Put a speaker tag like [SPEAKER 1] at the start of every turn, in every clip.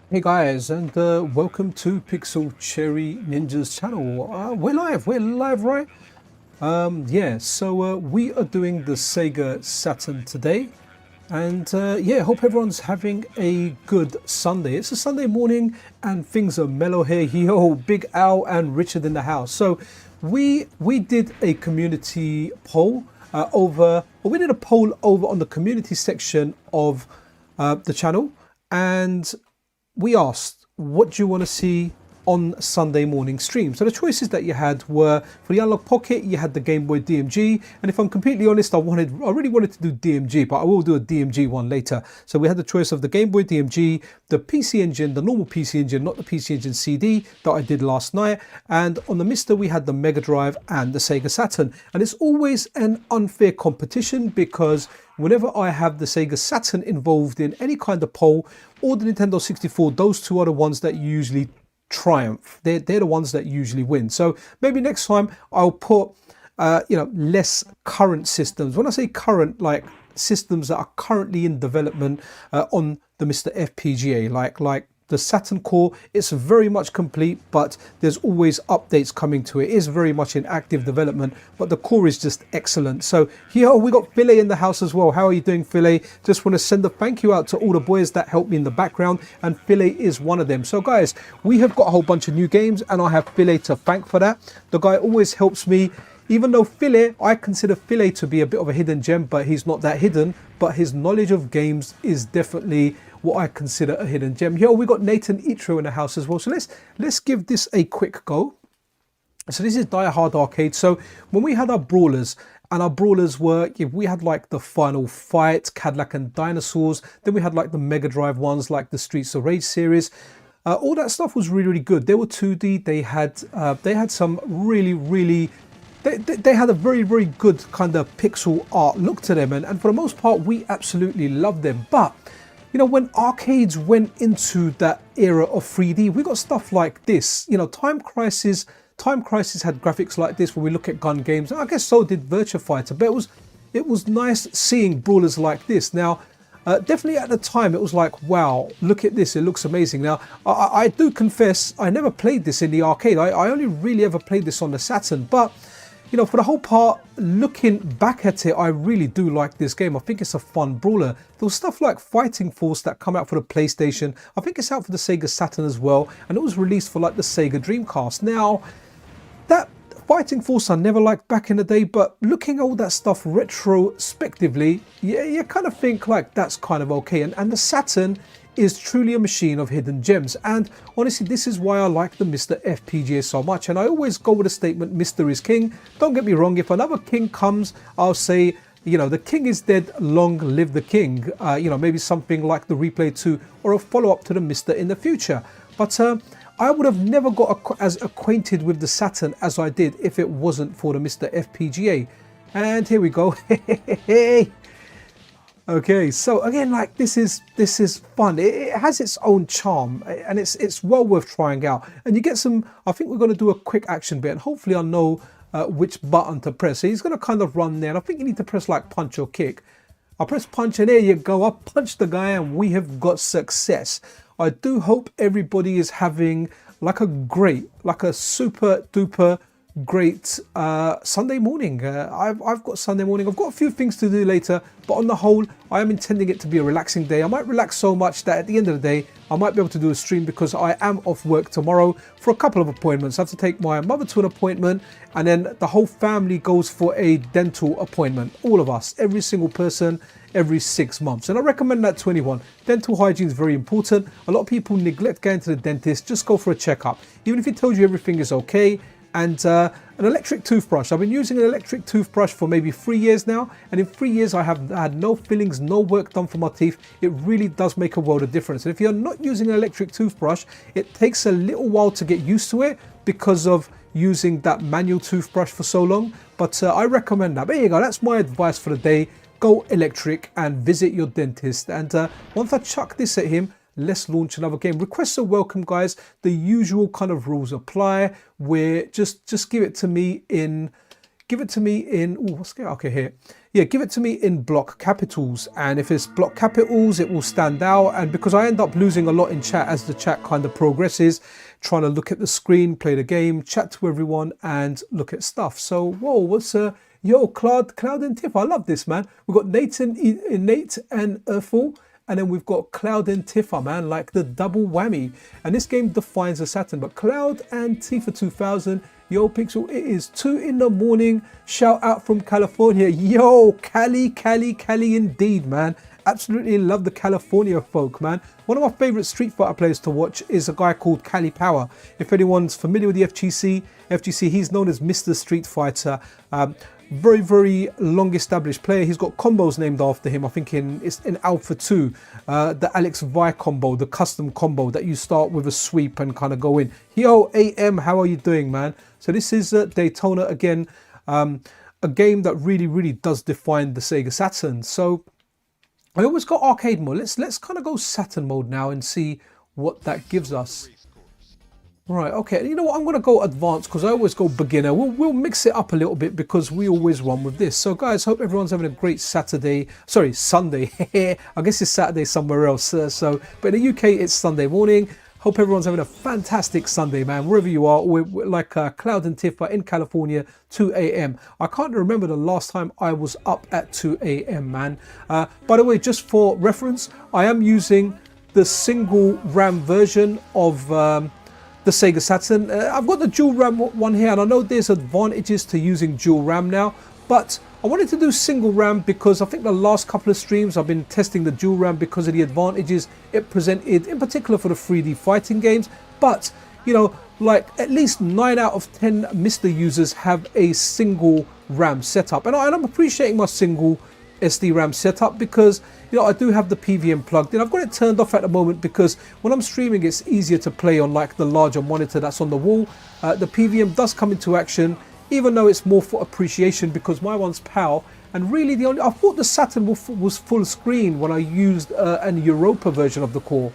[SPEAKER 1] Hey guys, and welcome to Pixel Cherry Ninja's channel. We're live, right? We are doing the Sega Saturn today, and hope everyone's having a good Sunday. It's a Sunday morning, and things are mellow here. Yo, Big Al and Richard in the house. So, we did a community poll we did a poll over on the community section of the channel, and we asked, what do you want to see on Sunday morning stream? So the choices that you had were, for the Analogue Pocket, you had the Gameboy DMG. And if I'm completely honest, I really wanted to do DMG, but I will do a DMG one later. So we had the choice of the Gameboy DMG, the PC Engine, the normal PC Engine, not the PC Engine CD that I did last night. And on the MiSTer, we had the Mega Drive and the Sega Saturn. And it's always an unfair competition because whenever I have the Sega Saturn involved in any kind of poll or the Nintendo 64, those two are the ones that usually triumph. They're the ones that usually win. So maybe next time I'll put less current systems. When I say current, like systems that are currently in development on the MiSTerFPGA, like the Saturn core. It's very much complete, but there's always updates coming to it. It is very much in active development, but the core is just excellent. So here we got Philae in the house as well. How are you doing, Philae? Just want to send a thank you out to all the boys that helped me in the background, and Philae is one of them. So guys, we have got a whole bunch of new games, and I have Philae to thank for that. The guy always helps me. Even though Philae, I consider Philae to be a bit of a hidden gem, but he's not that hidden. But his knowledge of games is definitely what I consider a hidden gem. Yo, we got Nathan Itro in the house as well. So let's give this a quick go. So this is Die Hard Arcade. So when we had our brawlers, and our brawlers were, we had like the Final Fight, Cadillac and Dinosaurs. Then we had like the Mega Drive ones, like the Streets of Rage series. All that stuff was really, really good. They were 2D. They had some really they had a very, very good kind of pixel art look to them, and for the most part we absolutely loved them. But you know, when arcades went into that era of 3D, we got stuff like this. You know, Time Crisis had graphics like this when we look at gun games. I guess so did Virtua Fighter, but it was nice seeing brawlers like this. Now definitely at the time it was like, wow, look at this, it looks amazing. Now I do confess I never played this in the arcade. I only really ever played this on the Saturn, but you know, for the whole part, looking back at it, I really do like this game. I think it's a fun brawler. There was stuff like Fighting Force that come out for the PlayStation. I think it's out for the Sega Saturn as well. And it was released for like the Sega Dreamcast. Now, that Fighting Force I never liked back in the day, but looking at all that stuff retrospectively, yeah, you kind of think like that's kind of okay. And the Saturn is truly a machine of hidden gems, and honestly this is why I like the MiSTerFPGA so much. And I always go with a statement, MiSTer is king. Don't get me wrong, if another king comes, I'll say, you know, the king is dead, long live the king. You know, maybe something like the Replay 2 or a follow-up to the MiSTer in the future. But I would have never got as acquainted with the Saturn as I did if it wasn't for the MiSTerFPGA. And here we go. Okay, so again, like this is fun. It has its own charm, and it's well worth trying out. And you get some. I think we're going to do a quick action bit, and hopefully I'll know which button to press. So he's going to kind of run there, and I think you need to press like punch or kick. I press punch, and there you go. I punched the guy, and we have got success. I do hope everybody is having like a super duper great Sunday morning. I've got Sunday morning. I've got a few things to do later, but on the whole, I am intending it to be a relaxing day. I might relax so much that at the end of the day, I might be able to do a stream because I am off work tomorrow for a couple of appointments. I have to take my mother to an appointment, and then the whole family goes for a dental appointment. All of us, every single person, every 6 months. And I recommend that to anyone. Dental hygiene is very important. A lot of people neglect going to the dentist. Just go for a checkup. Even if he tells you everything is okay. And an electric toothbrush. I've been using an electric toothbrush for maybe 3 years now, and in 3 years I have had no fillings, no work done for my teeth. It really does make a world of difference. And if you're not using an electric toothbrush, it takes a little while to get used to it because of using that manual toothbrush for so long. But I recommend that. There you go, that's my advice for the day. Go electric and visit your dentist. And once I chuck this at him, let's launch another game. Requests are welcome, guys. The usual kind of rules apply, where just give it to me in give it to me in, ooh, what's scale? Okay, here. Yeah, give it to me in block capitals. And if it's block capitals, it will stand out. And because I end up losing a lot in chat as the chat kind of progresses, trying to look at the screen, play the game, chat to everyone, and look at stuff. So, whoa, what's yo, Cloud and Tiff, I love this, man. We've got Nate and Erful, and then we've got Cloud and Tifa, man, like the double whammy. And this game defines a Saturn, but Cloud and Tifa 2000, yo, Pixel, it is 2 in the morning. Shout out from California. Yo, Cali indeed, man. Absolutely love the California folk, man. One of my favorite Street Fighter players to watch is a guy called Cali Power. If anyone's familiar with the FGC, he's known as Mr. Street Fighter. Very long established player. He's got combos named after him. I think it's in Alpha 2, the Alex Vi combo, the custom combo that you start with a sweep and kind of go in. Yo, AM, how are you doing, man? So this is Daytona again, a game that really does define the Sega Saturn. So I always got arcade mode. Let's kind of go Saturn mode now and see what that gives us. Right, okay, you know what, I'm going to go advanced because I always go beginner. We'll mix it up a little bit because we always run with this. So guys, hope everyone's having a great Sunday. I guess it's Saturday somewhere else. But in the UK, it's Sunday morning. Hope everyone's having a fantastic Sunday, man. Wherever you are, we're like Cloud and Tifa in California, 2 a.m. I can't remember the last time I was up at 2 a.m, man. By the way, just for reference, I am using the single RAM version of the Sega Saturn. I've got the dual RAM one here, and I know there's advantages to using dual RAM now, but I wanted to do single RAM because I think the last couple of streams I've been testing the dual RAM because of the advantages it presented, in particular for the 3D fighting games. But you know, like at least 9 out of 10 MiSTer users have a single RAM setup, and I'm appreciating my single SD RAM setup because, you know, I do have the PVM plugged in. I've got it turned off at the moment because when I'm streaming it's easier to play on like the larger monitor that's on the wall. The PVM does come into action, even though it's more for appreciation because my one's PAL, and really I thought the Saturn was full screen when I used an Europa version of the core,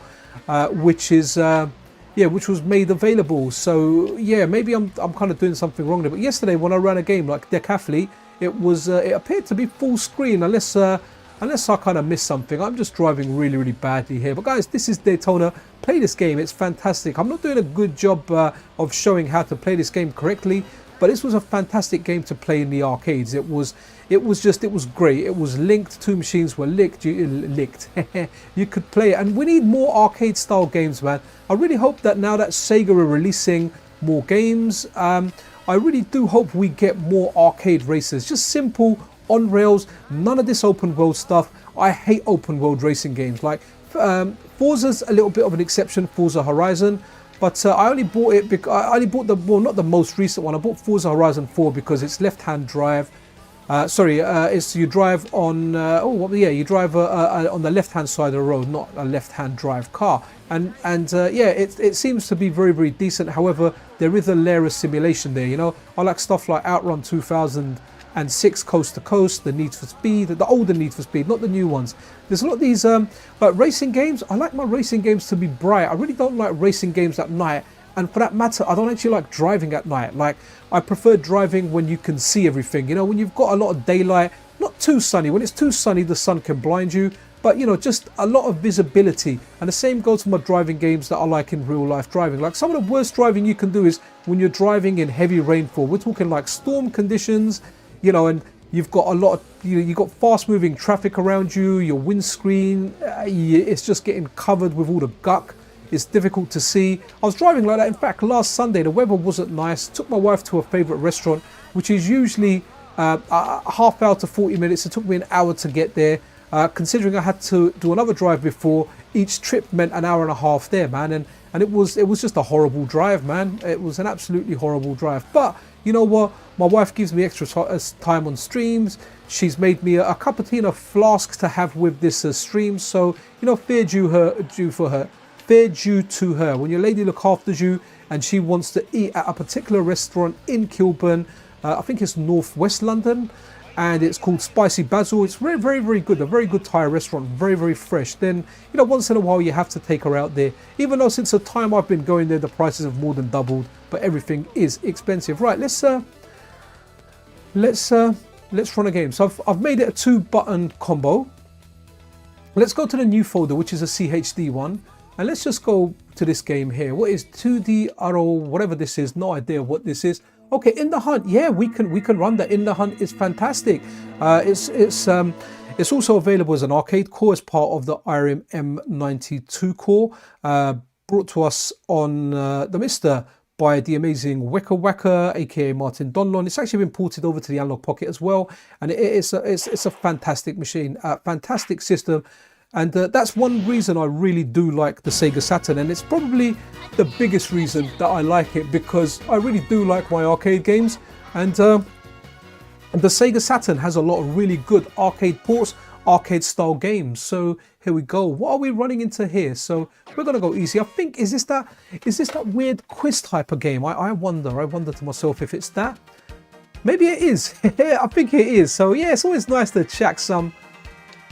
[SPEAKER 1] which was made available. So yeah, maybe I'm kind of doing something wrong there. But yesterday when I ran a game like Decathlete, it appeared to be full screen unless I kind of missed something. I'm just driving really badly here. But guys, this is Daytona. Play this game, it's fantastic. I'm not doing a good job of showing how to play this game correctly, but this was a fantastic game to play in the arcades. It was great. It was linked, two machines were linked. You could play it, and we need more arcade style games, man. I really hope that now that Sega are releasing more games, I really do hope we get more arcade races, just simple on rails, none of this open world stuff. I hate open world racing games. Like Forza's a little bit of an exception, Forza Horizon, but I only bought it because I only bought not the most recent one. I bought Forza Horizon 4 because it's left-hand drive. It's you drive on you drive on the left-hand side of the road, not a left-hand drive car. And it seems to be very decent. However, there is a layer of simulation there. You know, I like stuff like Outrun 2006, Coast to Coast, the Need for Speed, the older Need for Speed, not the new ones. There's a lot of these like racing games. I like my racing games to be bright. I really don't like racing games at night. And for that matter, I don't actually like driving at night. Like, I prefer driving when you can see everything. You know, when you've got a lot of daylight, not too sunny. When it's too sunny, the sun can blind you. But, you know, just a lot of visibility. And the same goes for my driving games that I like in real life driving. Like, some of the worst driving you can do is when you're driving in heavy rainfall. We're talking like storm conditions, you know, and you've got a lot of, you've got fast moving traffic around you, your windscreen, it's just getting covered with all the guck. It's difficult to see. I was driving like that. In fact, last Sunday, the weather wasn't nice. Took my wife to a favourite restaurant, which is usually a half hour to 40 minutes. It took me an hour to get there. Considering I had to do another drive before, each trip meant an hour and a half there, man. And it was just a horrible drive, man. It was an absolutely horrible drive. But you know what? My wife gives me extra time on streams. She's made me a cup of tea and a flask to have with this stream. So, you know, fair due to her. When your lady looks after you and she wants to eat at a particular restaurant in Kilburn, I think it's northwest London, and it's called Spicy Basil. It's very good, a very good Thai restaurant, very fresh. Then, you know, once in a while you have to take her out there, even though since the time I've been going there, the prices have more than doubled, but everything is expensive. Right, let's let's run a game. So I've made it a 2-button combo. Let's go to the new folder, which is a CHD one, and let's just go to this game here. What is 2D Arrow, whatever this is? No idea what this is. Okay, In the Hunt. Yeah, we can run that. In the Hunt is fantastic. It's also available as an arcade core as part of the IRIM M92 core, brought to us on the MiSTer by the amazing Weka Weka, aka Martin Donlon. It's actually been ported over to the Analogue Pocket as well, and it's a fantastic machine, a fantastic system, and that's one reason I really do like the Sega Saturn, and it's probably the biggest reason that I like it, because I really do like my arcade games, and the Sega Saturn has a lot of really good arcade ports, arcade style games. So here we go. What are we running into here? So we're gonna go easy. I think, is this that weird quiz type of game? I wonder to myself if it's that. Maybe it is. I think it is. So yeah, it's always nice to check out some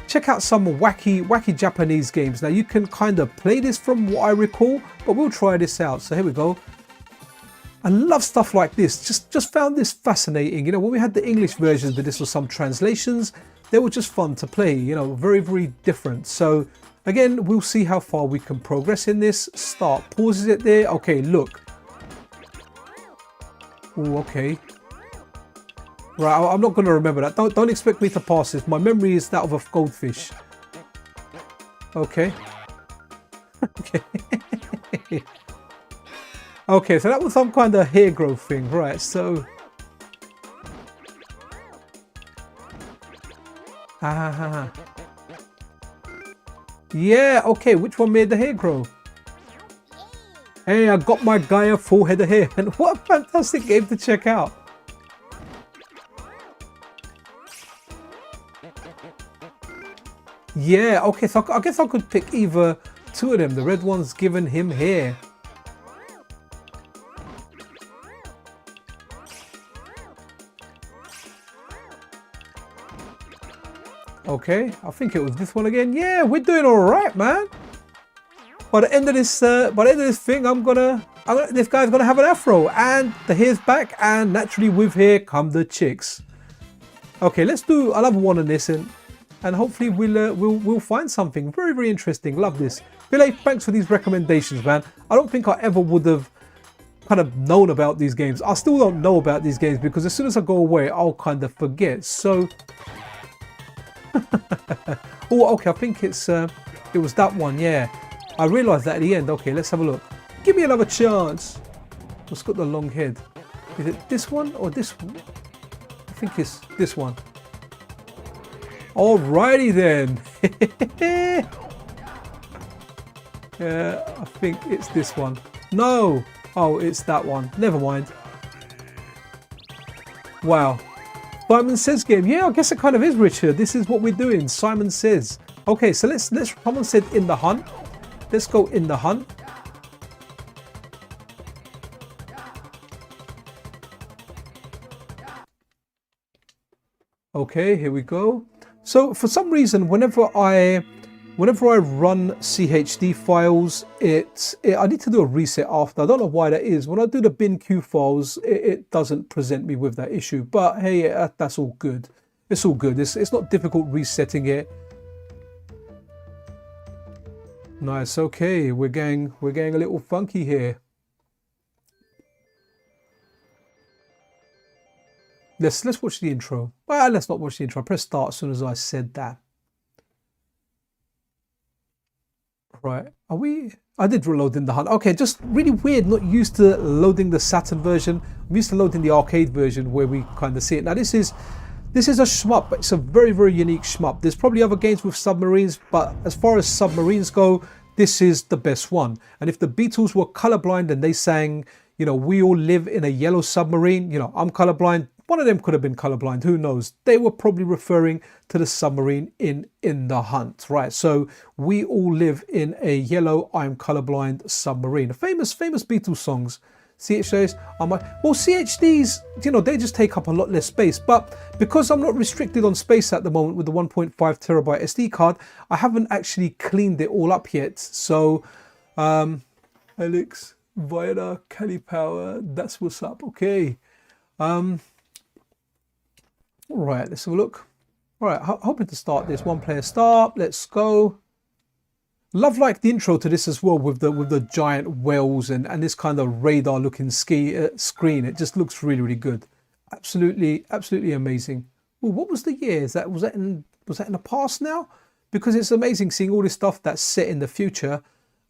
[SPEAKER 1] wacky Japanese games. Now you can kind of play this from what I recall, but we'll try this out. So here we go. I love stuff like this. Just found this fascinating. You know, when we had the English versions of this, or some translations, they were just fun to play. You know, very, very different. So again, we'll see how far we can progress in this. Start, pauses it there. Okay, look. Oh, okay. Right, I'm not going to remember that. Don't expect me to pass this. My memory is that of a goldfish. Okay. Okay. Okay, so that was some kind of hair growth thing, right? So, yeah, okay. Which one made the hair grow? Hey, I got my guy a full head of hair, and what a fantastic game to check out! Yeah, okay. So I guess I could pick either two of them. The red one's giving him hair. Okay, I think it was this one again. Yeah, we're doing all right, man. By the end of this thing, this guy's gonna have an afro, and the hair's back, and naturally with hair come the chicks. Okay, let's do another one on this, and hopefully we'll find something very, very interesting. Love this. Billy, thanks for these recommendations, man. I don't think I ever would have kind of known about these games. I still don't know about these games because as soon as I go away, I'll kind of forget. So. Oh, okay, I think it was that one, yeah. I realised that at the end. Okay, let's have a look. Give me another chance. What's got the long head? Is it this one or this one? I think it's this one. Alrighty then. Yeah, I think it's this one. No! Oh, it's that one. Never mind. Wow. Simon Says game. Yeah, I guess it kind of is, Richard. This is what we're doing. Simon Says. Okay, so let's someone said In the Hunt. Let's go In the Hunt. Okay, here we go. So for some reason, whenever I run CHD files, I need to do a reset after. I don't know why that is. When I do the bin.q files, it doesn't present me with that issue. But hey, that's all good. It's all good. It's not difficult resetting it. Nice. Okay, we're getting a little funky here. Let's watch the intro. Well, let's not watch the intro. I press start as soon as I said that. Right, are we? I did reload In the Hunt. Okay, just really weird, not used to loading the Saturn version. I'm used to loading the arcade version where we kind of see it. Now this is a shmup, but it's a very, very unique shmup. There's probably other games with submarines, but as far as submarines go, this is the best one. And if the Beatles were colorblind and they sang, you know, we all live in a yellow submarine, you know, I'm colorblind. One of them could have been colorblind, who knows? They were probably referring to the submarine in the Hunt, right? So we all live in a yellow, I'm colorblind submarine. Famous Beatles songs. CHDs are well, CHDs, you know, they just take up a lot less space. But because I'm not restricted on space at the moment with the 1.5 terabyte SD card, I haven't actually cleaned it all up yet. So, Alex, Viola, Cali Power, that's what's up. Okay. All right, let's have a look. All right, hoping to start this. One player start. Let's go. Love like the intro to this as well with the giant whales and this kind of radar looking screen. It just looks really, really good. Absolutely amazing. Well, what was the year? Was that in the past now? Because it's amazing seeing all this stuff that's set in the future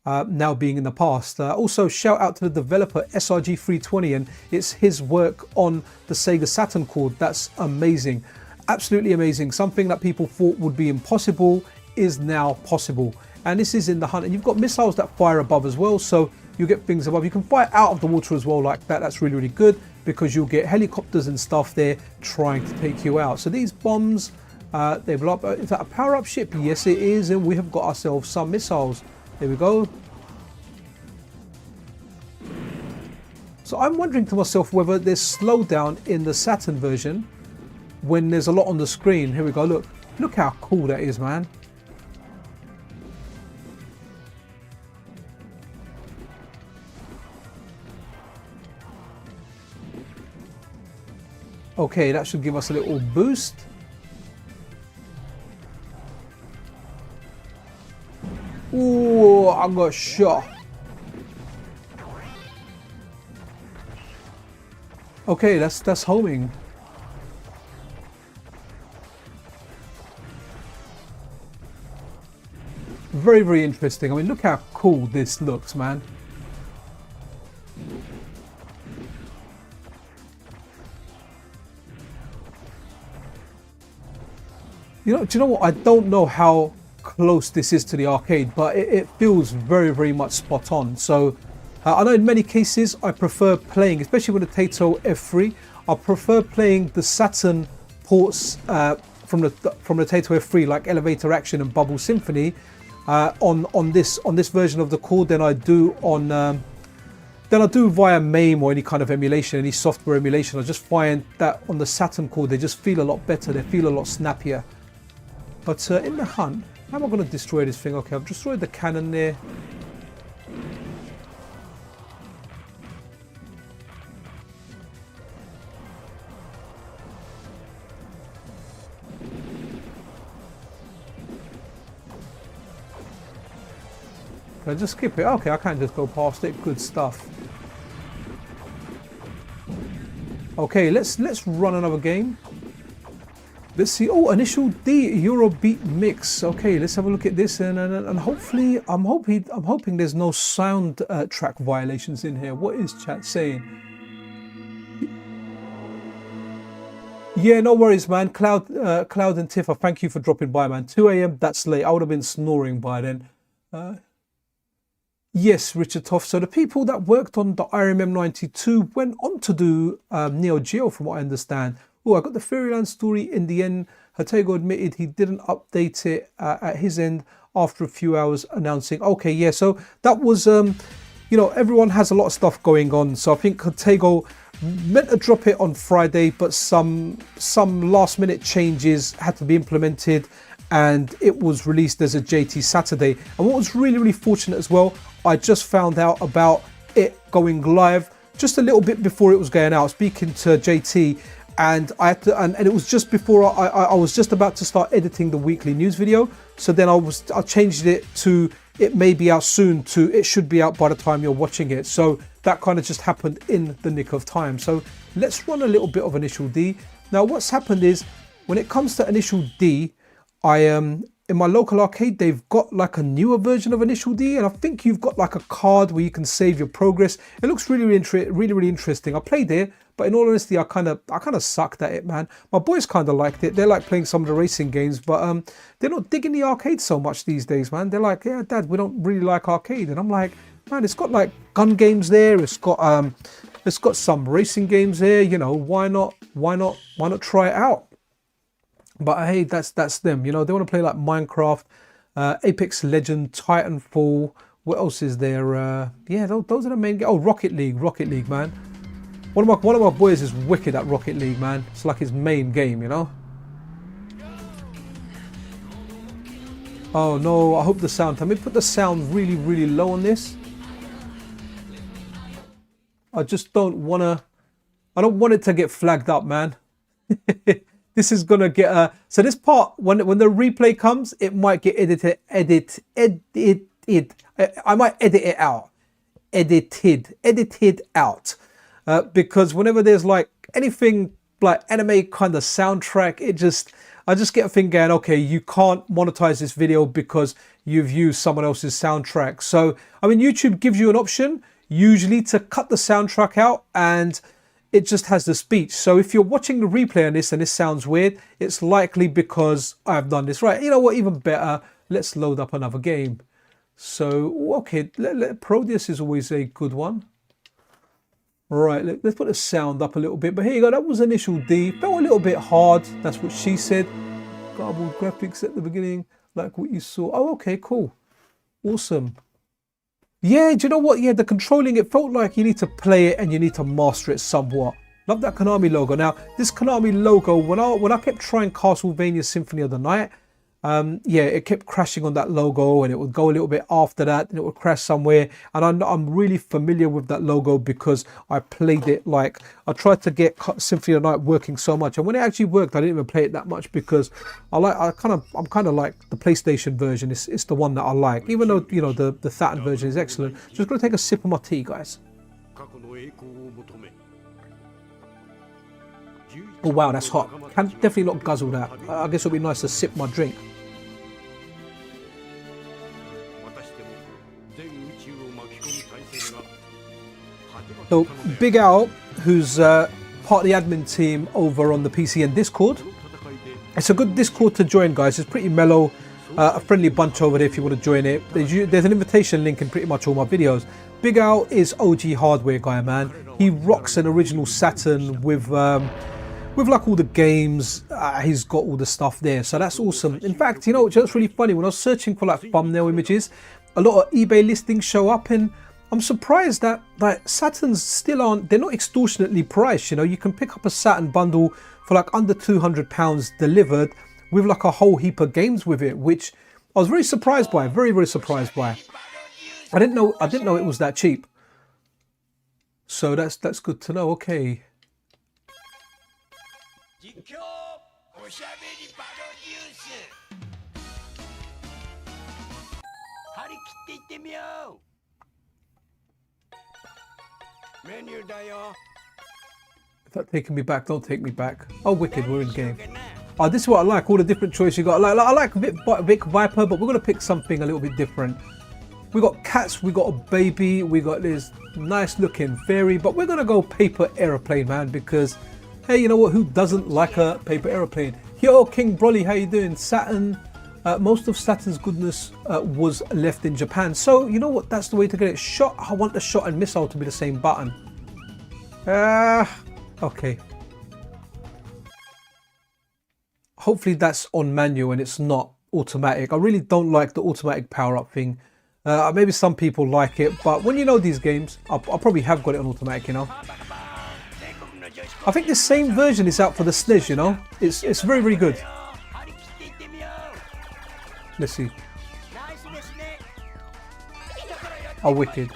[SPEAKER 1] now being in the past. Also, shout out to the developer srg320, and it's his work on the Sega Saturn cord. That's amazing. Absolutely amazing. Something that people thought would be impossible is now possible. And this is in the hunt. And you've got missiles that fire above as well. So you get things above. You can fire out of the water as well like that. That's really, really good because you'll get helicopters and stuff there trying to take you out. So these bombs, they blow up. Is that a power-up ship? Yes, it is. And we have got ourselves some missiles. There we go. So I'm wondering to myself whether there's slowdown in the Saturn version when there's a lot on the screen. Here we go. Look how cool that is, man. Okay, that should give us a little boost. Ooh, I got shot. Okay, that's homing. Very, very interesting. I mean, look how cool this looks, man. Do you know what? I don't know how close this is to the arcade, but it feels very, very much spot on. So I know in many cases I prefer playing, especially with the Taito F3, I prefer playing the Saturn ports from the Taito F3, like Elevator Action and Bubble Symphony, on this version of the cord than I do via MAME or any kind of emulation, any software emulation. I just find that on the Saturn cord they just feel a lot better. They feel a lot snappier. But in the hunt, how am I going to destroy this thing? Okay, I've destroyed the cannon there. Can I just skip it? Okay, I can't just go past it. Good stuff. Okay, let's run another game. Let's see. Oh, Initial D Eurobeat mix. Okay, let's have a look at this, and hopefully, I'm hoping there's no sound track violations in here. What is chat saying? Yeah, no worries, man. Cloud and Tifa, thank you for dropping by, man. 2 a.m. That's late. I would have been snoring by then. Yes, Richard Toff. So the people that worked on the IRM 92 went on to do Neo Geo, from what I understand. Oh, I got the Fairyland story in the end. Hatego admitted he didn't update it at his end after a few hours, announcing. Okay, yeah, so that was, everyone has a lot of stuff going on. So I think Hatego meant to drop it on Friday, but some last minute changes had to be implemented and it was released as a JT Saturday. And what was really, really fortunate as well, I just found out about it going live just a little bit before it was going out, speaking to JT. And I had to, and it was just before I was just about to start editing the weekly news video. So then I changed it to it may be out soon to it should be out by the time you're watching it. So that kind of just happened in the nick of time. So let's run a little bit of Initial D. Now what's happened is when it comes to Initial D, in my local arcade, they've got like a newer version of Initial D, and I think you've got like a card where you can save your progress. It looks really interesting. I played it, but in all honesty, I kind of sucked at it, man. My boys kind of liked it. They like playing some of the racing games, but they're not digging the arcade so much these days, man. They're like, yeah, Dad, we don't really like arcade, and I'm like, man, it's got like gun games there. It's got some racing games there. You know, why not try it out? But hey, that's them. You know, they want to play like Minecraft, Apex Legend, Titanfall. What else is there? Yeah, those are the main. Oh, Rocket League, man. One of my boys is wicked at Rocket League, man. It's like his main game, you know. Oh no, I hope the sound. Let me put the sound really low on this. I just don't want to. I don't want it to get flagged up, man. this is gonna get a. So this part, when the replay comes, it might get edited. I might edit it out. Edited out. Because whenever there's like anything like anime kind of soundtrack, I just get a thing going, okay, you can't monetize this video because you've used someone else's soundtrack. So, I mean, YouTube gives you an option usually to cut the soundtrack out, and it just has the speech. So if you're watching the replay on this and this sounds weird, it's likely because I've done this right. You know what, even better, let's load up another game. So, okay, Proteus is always a good one. Right, let's put the sound up a little bit. But here you go, that was initial D. Felt a little bit hard, that's what she said. Garbled graphics at the beginning, like what you saw. Oh, okay, cool. Awesome. Yeah, do you know what? Yeah, the controlling, it felt like you need to play it and you need to master it somewhat. Love that Konami logo. Now, this Konami logo, when I kept trying Castlevania Symphony of the Night, yeah, it kept crashing on that logo, and it would go a little bit after that and it would crash somewhere. And I'm really familiar with that logo because I played it. Like, I tried to get Symphony of the Night working so much, and when it actually worked, I didn't even play it that much because I'm kind of like the PlayStation version. It's the one that I like, even though, you know, the Saturn version is excellent. Just gonna take a sip of my tea, guys. Oh wow, that's hot. Can definitely not guzzle that. I guess it'll be nice to sip my drink. So Big Al, who's part of the admin team over on the PCN Discord. It's a good Discord to join, guys. It's pretty mellow, a friendly bunch over there if you want to join it. There's an invitation link in pretty much all my videos. Big Al is OG hardware guy, man. He rocks an original Saturn with like all the games. He's got all the stuff there, so that's awesome. In fact, you know, it's really funny, when I was searching for like thumbnail images, a lot of eBay listings show up, and I'm surprised that like Saturns still aren't, they're not extortionately priced. You know, you can pick up a Saturn bundle for like under £200 delivered with like a whole heap of games with it, which I was very surprised by, very surprised by. I didn't know it was that cheap. So that's good to know. Okay. If that's taking me back, don't take me back. Oh, wicked, we're in game. Oh, this is what I like, all the different choices you got. I like Vic Viper, but we're going to pick something a little bit different. We got cats, we got a baby, we got this nice looking fairy, but we're going to go paper aeroplane, man, because, hey, you know what, who doesn't like a paper aeroplane? Yo, King Broly, how you doing? Saturn, most of Saturn's goodness was left in Japan. So, you know what, that's the way to get it. Shot, I want the shot and missile to be the same button. Okay. Hopefully that's on manual and it's not automatic. I really don't like the automatic power-up thing. Maybe some people like it, but when you know these games, I probably have got it on automatic, you know. I think the same version is out for the SNES, you know. It's very good. Let's see. Oh, wicked.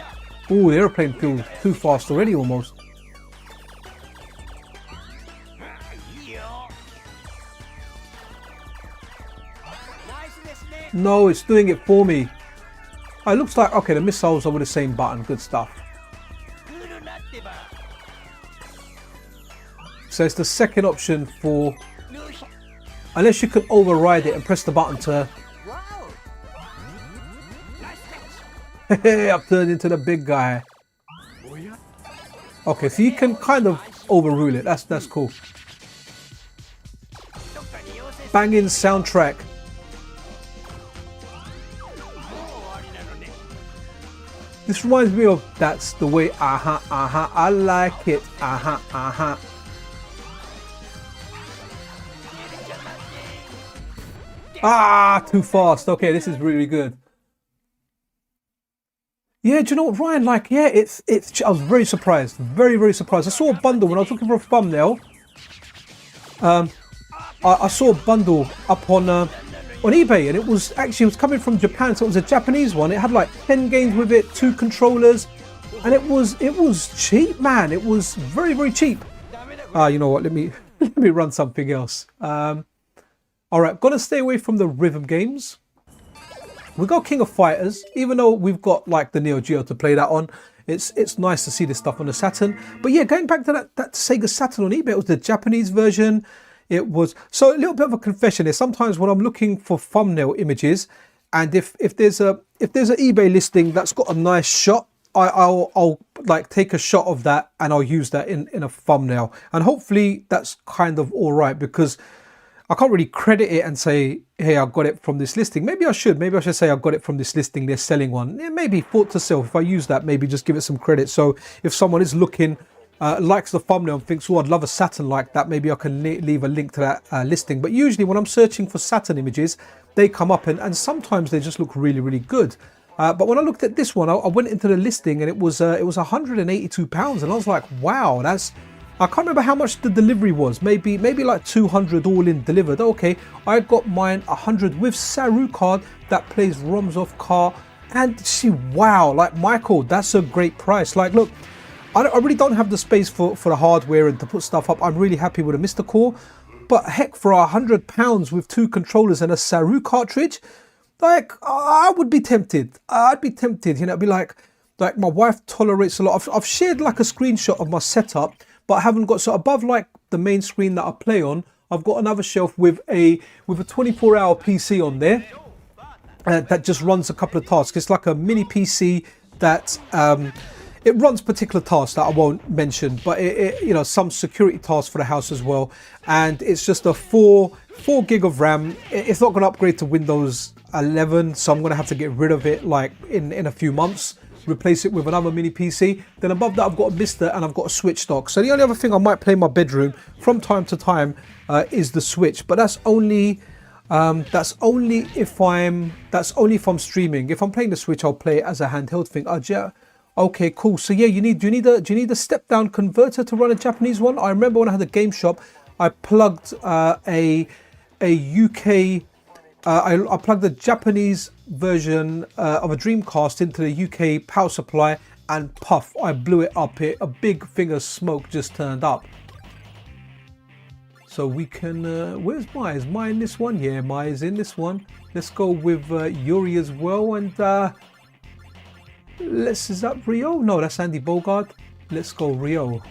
[SPEAKER 1] Ooh, the airplane feels too fast already almost. No, it's doing it for me. Oh, it looks like, okay, the missiles are with the same button. Good stuff. So it's the second option for, unless you can override it and press the button to. Hey, I've turned into the big guy. Okay, so you can kind of overrule it. That's cool. Banging soundtrack. This reminds me of That's the Way, I like it, Ah, too fast. Okay, this is really good. Yeah, do you know what, Ryan? Like, yeah, I was very surprised, very surprised. I saw a bundle when I was looking for a thumbnail. I saw a bundle up on eBay, and it was coming from Japan, so it was a Japanese one. It had like 10 games with it, 2 controllers, and it was cheap, man. It was very cheap. You know what? Let me let me run something else. All right, gonna stay away from the rhythm games. We got King of Fighters, even though we've got like the Neo Geo to play that on. It's nice to see this stuff on the Saturn. But yeah, going back to that Sega Saturn on eBay, it was the Japanese version. It was, so a little bit of a confession is sometimes when I'm looking for thumbnail images, and if there's an eBay listing that's got a nice shot, I'll like take a shot of that and I'll use that in a thumbnail, and hopefully that's kind of all right, because I can't really credit it and say, hey, I got it from this listing. Maybe I should say I got it from this listing, they're selling one. Yeah, maybe thought to self, if I use that, maybe just give it some credit. So if someone is looking, likes the thumbnail and thinks, oh, I'd love a Saturn like that, maybe I can leave a link to that listing. But usually when I'm searching for Saturn images, they come up and sometimes they just look really, really good. But when I looked at this one, I went into the listing and it was £182, and I was like, wow, I can't remember how much the delivery was. Maybe like 200 all in delivered. Okay, I got mine 100 with Saru card that plays ROMs off car, and see, wow, like Michael, that's a great price. Like, look, I really don't have the space for the hardware and to put stuff up. I'm really happy with a MiSTer core, but heck, for £100 with 2 controllers and a Saru cartridge, like, I would be tempted. I'd be tempted, you know. It'd be like my wife tolerates a lot. I've shared like a screenshot of my setup, but I haven't got, so above like the main screen that I play on, I've got another shelf with a 24-hour PC on there that just runs a couple of tasks. It's like a mini PC that it runs particular tasks that I won't mention, but it you know, some security tasks for the house as well. And it's just a 4 gig of RAM. It's not going to upgrade to Windows 11, so I'm going to have to get rid of it like in a few months, replace it with another mini PC. Then above that I've got a MiSTer and I've got a Switch dock. So the only other thing I might play in my bedroom from time to time is the Switch, but that's only if I'm streaming. If I'm playing the Switch, I'll play it as a handheld thing. Okay, cool. So yeah, do you need a step down converter to run a Japanese one? I remember when I had a game shop, I plugged a UK I plugged the Japanese version of a Dreamcast into the UK power supply, and puff, I blew it up. A big thing of smoke just turned up. So we can, where's Mai? Is Mai in this one? Yeah, Mai is in this one. Let's go with Yuri as well. And is that Rio? No, that's Andy Bogard. Let's go Rio.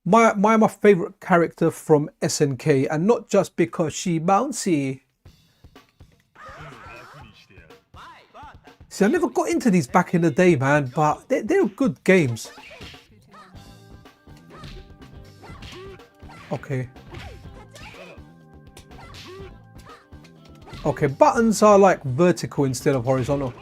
[SPEAKER 1] My favorite character from SNK, and not just because she bouncy. See, I never got into these back in the day, man, but they're good games. Okay. Okay, buttons are like vertical instead of horizontal.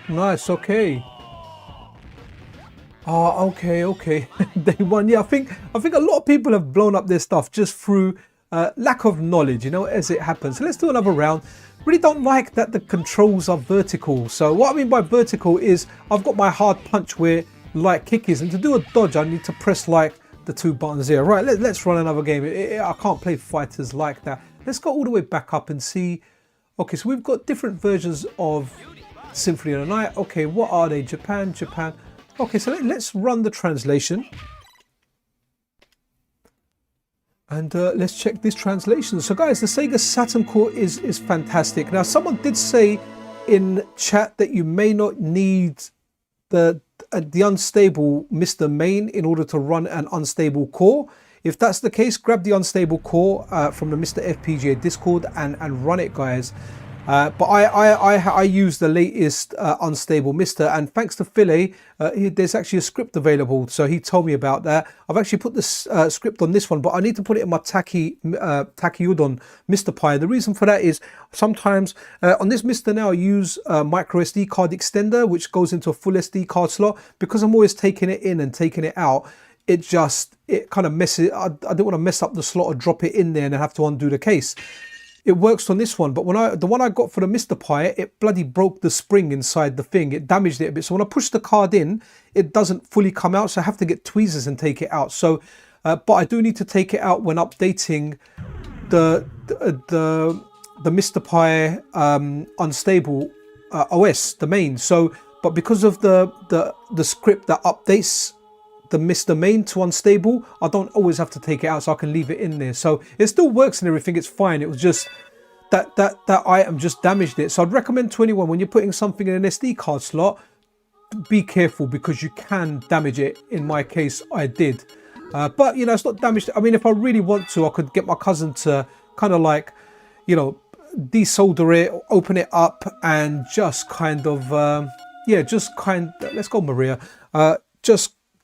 [SPEAKER 1] Nice, okay. Oh, okay. Day one, yeah. I think a lot of people have blown up their stuff just through lack of knowledge, you know, as it happens. So let's do another round. Really don't like that the controls are vertical. So what I mean by vertical is I've got my hard punch where light kick is, and to do a dodge I need to press like the 2 buttons here. Right, let's run another game. I can't play fighters like that. Let's go all the way back up and see. Okay, so we've got different versions of Symphony of the Night. Okay, what are they? Japan. Okay, so let's run the translation. And let's check this translation. So guys, the Sega Saturn core is fantastic. Now, someone did say in chat that you may not need the unstable MiSTer main in order to run an unstable core. If that's the case, grab the unstable core from the MiSTerFPGA Discord and run it, guys. But I use the latest unstable MiSTer, and thanks to Philae, there's actually a script available, so he told me about that. I've actually put this script on this one, but I need to put it in my Taki Udon MiSTer Pi. The reason for that is sometimes on this MiSTer now I use a micro SD card extender, which goes into a full SD card slot. Because I'm always taking it in and taking it out, it kind of messes. I don't want to mess up the slot or drop it in there and have to undo the case. it works on this one, but when the one I got for the MiSTer Pi, it bloody broke the spring inside the thing. It damaged it a bit. So when I push the card in, it doesn't fully come out. So I have to get tweezers and take it out. So, but I do need to take it out when updating the MiSTer Pi unstable OS, the main. So, but because of the script that updates the MiSTer main to unstable, I don't always have to take it out, so I can leave it in there. So it still works and everything, it's fine. It was just that item just damaged it. So I'd recommend to anyone, when you're putting something in an SD card slot, be careful, because you can damage it. In my case, I did. But you know, it's not damaged. I mean, if I really want to, I could get my cousin to kind of like, you know, desolder it, open it up, and just kind of let's go Maria,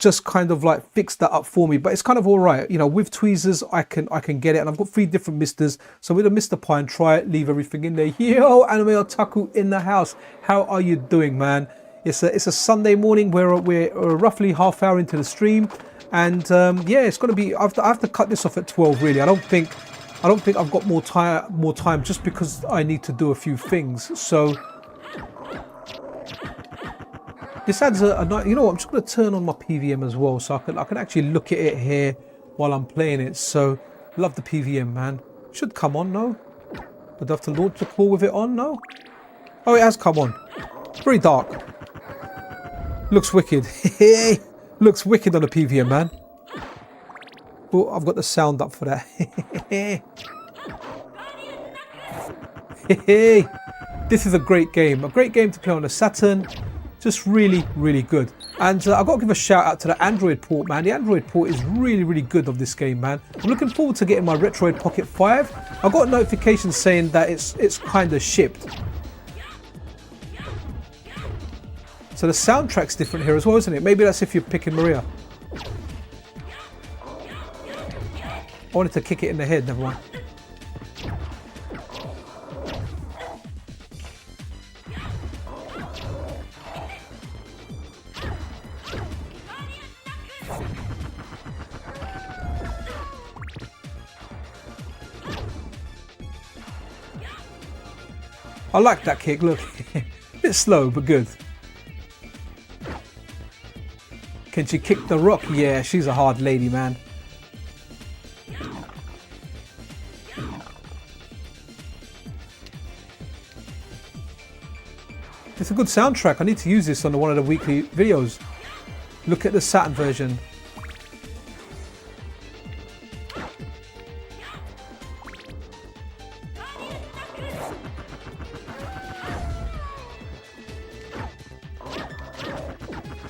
[SPEAKER 1] just kind of like fix that up for me. But it's kind of all right, you know, with tweezers I can get it. And I've got 3 different MiSTers, so with a MiSTer Pi, and try it, leave everything in there. Yo, Anime Otaku in the house, how are you doing, man? It's a Sunday morning. We're roughly half hour into the stream, and yeah, it's gonna be, I have to cut this off at 12 really. I don't think I've got more time, just because I need to do a few things. So this adds a you know what, I'm just going to turn on my PVM as well, so I can actually look at it here while I'm playing it. So love the PVM, man. Should come on, no? I'd have to launch the call with it on, no? Oh, it has come on. Very dark. Looks wicked. Looks wicked on the PVM, man. Oh, I've got the sound up for that. This is a great game to play on the Saturn. Just really, really good. And I've got to give a shout out to the Android port, man. The Android port is really, really good of this game, man. I'm looking forward to getting my Retroid Pocket 5. I got a notification saying that it's kind of shipped. So the soundtrack's different here as well, isn't it? Maybe that's if you're picking Maria. I wanted to kick it in the head, never mind. I like that kick, look. A bit slow, but good. Can she kick the rock? Yeah, she's a hard lady, man. It's a good soundtrack. I need to use this on one of the weekly videos. Look at the Saturn version.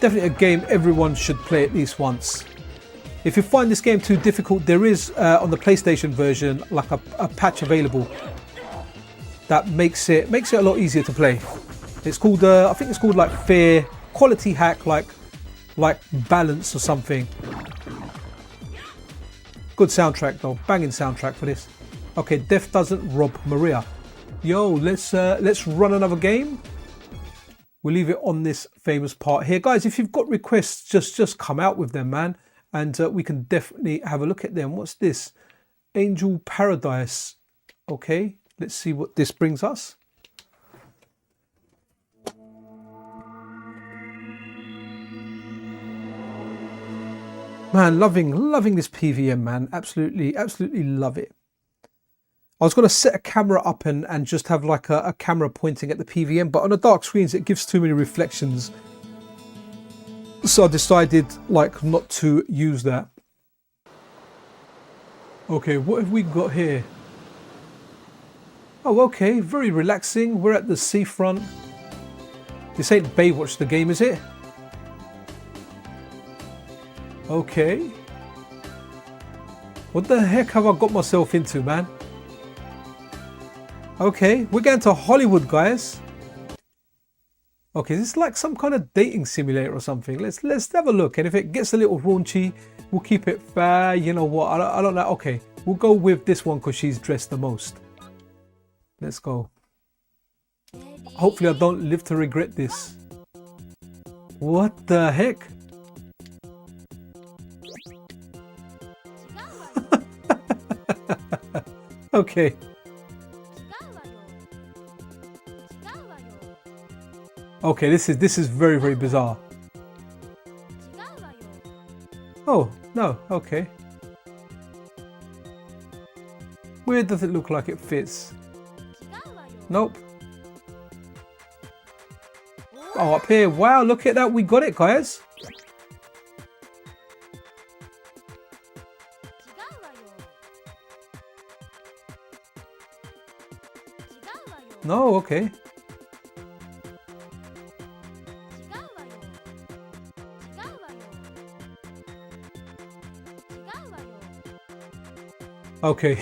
[SPEAKER 1] Definitely a game everyone should play at least once. If you find this game too difficult, there is on the PlayStation version like a patch available that makes it a lot easier to play. It's called I think it's called like Fair Quality Hack, like Balance or something. Good soundtrack though, banging soundtrack for this. Okay, Death doesn't rob Maria. Yo, let's run another game. We'll leave it on this famous part here, guys. If you've got requests, just come out with them, man, and we can definitely have a look at them. What's this? Angel Paradise. Okay, let's see what this brings us. Man, loving this PVM, man. Absolutely love it. I was going to set a camera up and just have like a camera pointing at the PVM, but on the dark screens it gives too many reflections. So I decided like not to use that. Okay, what have we got here? Oh, okay, very relaxing. We're at the seafront. This ain't Baywatch the game, is it? Okay. What the heck have I got myself into, man? Okay, we're going to Hollywood, guys. Okay, this is like some kind of dating simulator or something. Let's have a look, and if it gets a little raunchy, we'll keep it fair. You know what? I don't know. Okay, we'll go with this one because she's dressed the most. Let's go. Hopefully, I don't live to regret this. What the heck? Okay. Okay, this is very, very bizarre. Oh, no, okay. Where does it look like it fits? Nope. Oh, up here. Wow, look at that. We got it, guys. No, okay. Okay.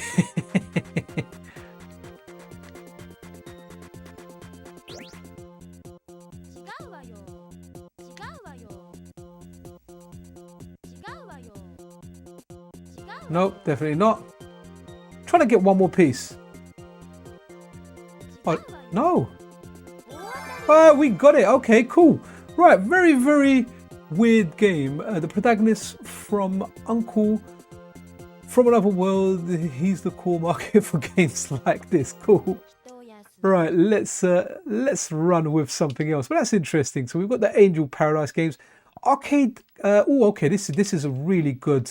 [SPEAKER 1] Nope, definitely not. Trying to get one more piece. Oh, no. We got it. Okay, cool. Right, very, very weird game. The protagonist from Uncle from Another World. He's the core market for games like this. Cool. Right, let's run with something else. But that's interesting. So we've got the Angel Paradise games. Arcade. Oh, okay. This is a really good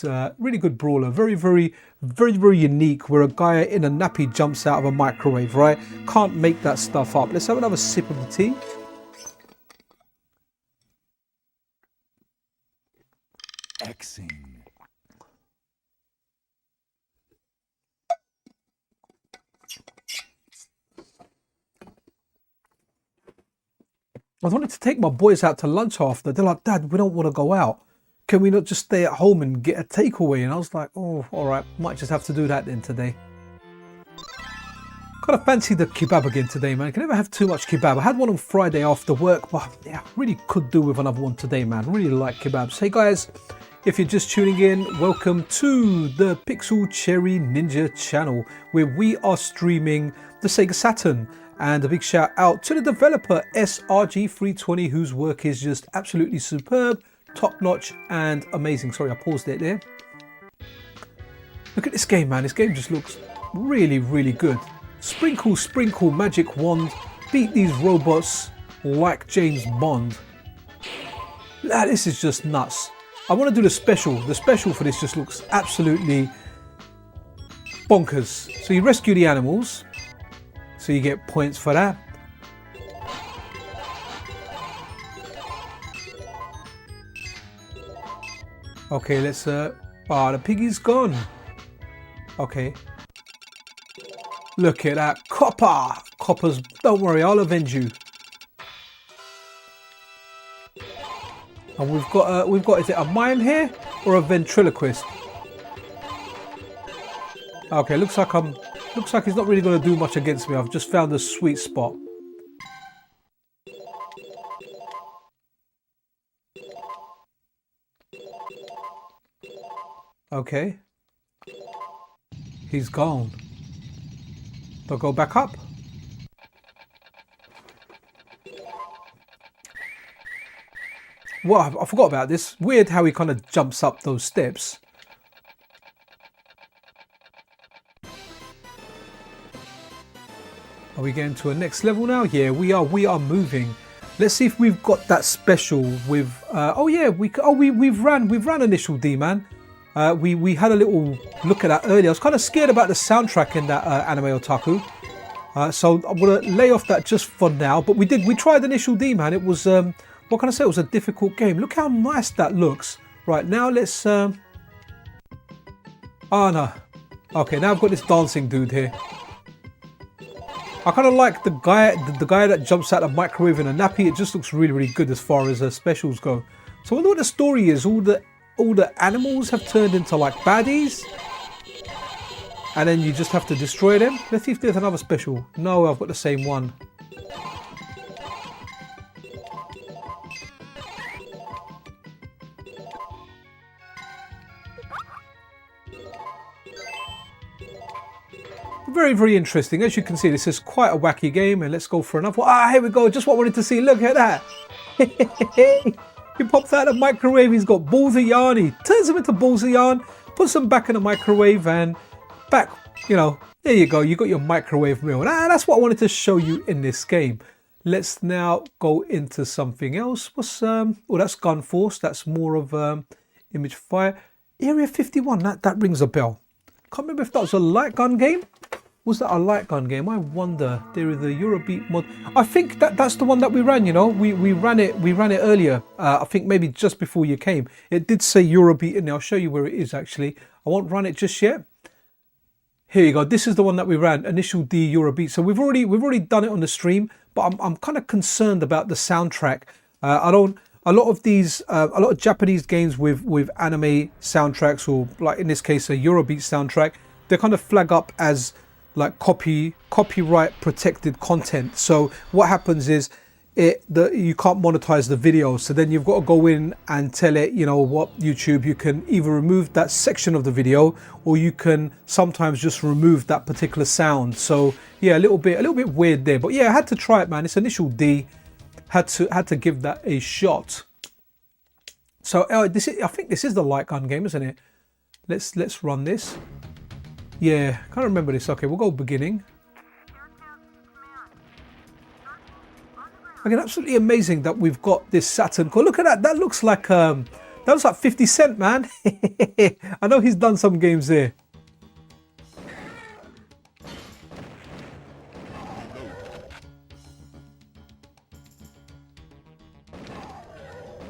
[SPEAKER 1] brawler. Very, very, very, very unique. Where a guy in a nappy jumps out of a microwave. Right? Can't make that stuff up. Let's have another sip of the tea.
[SPEAKER 2] Xing.
[SPEAKER 1] I wanted to take my boys out to lunch after. They're like, Dad, we don't want to go out. Can we not just stay at home and get a takeaway? And I was like, oh, all right. Might just have to do that then today. Kind of fancy the kebab again today, man. Can never have too much kebab. I had one on Friday after work, but yeah, really could do with another one today, man. Really like kebabs. Hey guys, if you're just tuning in, welcome to the Pixel Cherry Ninja channel, where we are streaming the Sega Saturn. And a big shout out to the developer srg320, whose work is just absolutely superb, top notch and amazing. Sorry, I paused it there. Look at this game, man. This game just looks really, really good. Sprinkle, sprinkle, magic wand. Beat these robots like James Bond. This is just nuts. I want to do the special. The special for this just looks absolutely bonkers. So you rescue the animals. So you get points for that. Okay, let's the piggy's gone. Okay. Look at that. Copper! Coppers, don't worry, I'll avenge you. And we've got, is it a mime here or a ventriloquist? Okay, looks like he's not really going to do much against me. I've just found a sweet spot. Okay. He's gone. Do I go back up? Well, I forgot about this. Weird how he kind of jumps up those steps. Are we getting to a next level now? Yeah, we are moving. Let's see if we've got that special with. Oh yeah, we've ran Initial D, man. We had a little look at that earlier. I was kind of scared about the soundtrack in that Anime Otaku. So I'm gonna lay off that just for now. But we tried Initial D, man. It was what can I say? It was a difficult game. Look how nice that looks. Right now, let's. Oh no. Okay, now I've got this dancing dude here. I kind of like the guy that jumps out of the microwave in a nappy. It just looks really, really good as far as specials go. So I wonder what the story is. All the animals have turned into like baddies, and then you just have to destroy them. Let's see if there's another special. No, I've got the same one. Very, very interesting. As you can see, this is quite a wacky game, and let's go for another one. Ah, here we go. Just what I wanted to see. Look at that. He pops out of the microwave. He's got balls of yarn. He turns them into balls of yarn, puts them back in the microwave, and back, you know, there you go. You got your microwave meal. And that's what I wanted to show you in this game. Let's now go into something else. What's oh, that's Gun Force. That's more of image fire. Area 51. That rings a bell. Can't remember if that was a light gun game. Was that a light gun game? I wonder. There is a Eurobeat mod. I think that's the one that we ran. You know, we ran it earlier. I think maybe just before you came. It did say Eurobeat in there. I'll show you where it is actually. I won't run it just yet. Here you go. This is the one that we ran. Initial D Eurobeat. So we've already done it on the stream. But I'm kind of concerned about the soundtrack. A lot of Japanese games with anime soundtracks, or like in this case a Eurobeat soundtrack, they kind of flag up as like copyright protected content. So what happens is you can't monetize the video. So then you've got to go in and tell it, you know what, YouTube, you can either remove that section of the video, or you can sometimes just remove that particular sound. So yeah, a little bit weird there. But yeah, I had to try it, man. It's Initial D. Had to give that a shot. So I think this is the light gun game, isn't it? Let's run this. Yeah, can't remember this. Okay, we'll go beginning. Again, absolutely amazing that we've got this Saturn core. Look at that. That looks like 50 Cent, man. I know he's done some games there.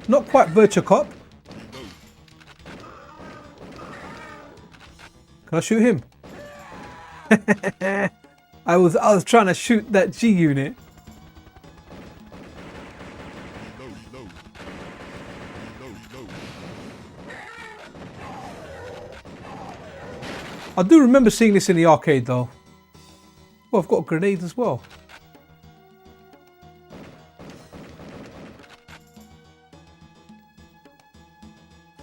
[SPEAKER 1] Not quite Virtua Cop. Can I shoot him? I was trying to shoot that G unit. I do remember seeing this in the arcade though. Well, I've got a grenade as well.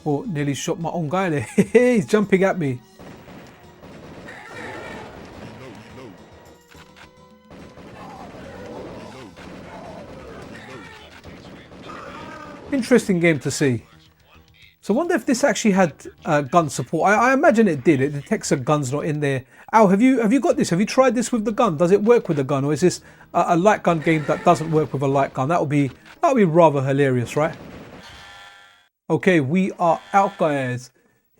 [SPEAKER 1] Oh, nearly shot my own guy there. He's jumping at me. Interesting game to see. So I wonder if this actually had gun support. I imagine it did. It detects a gun's not in there. Al, have you got this? Have you tried this with the gun? Does it work with the gun, or is this a light gun game that doesn't work with a light gun? That would be rather hilarious, right? Okay, we are out, guys.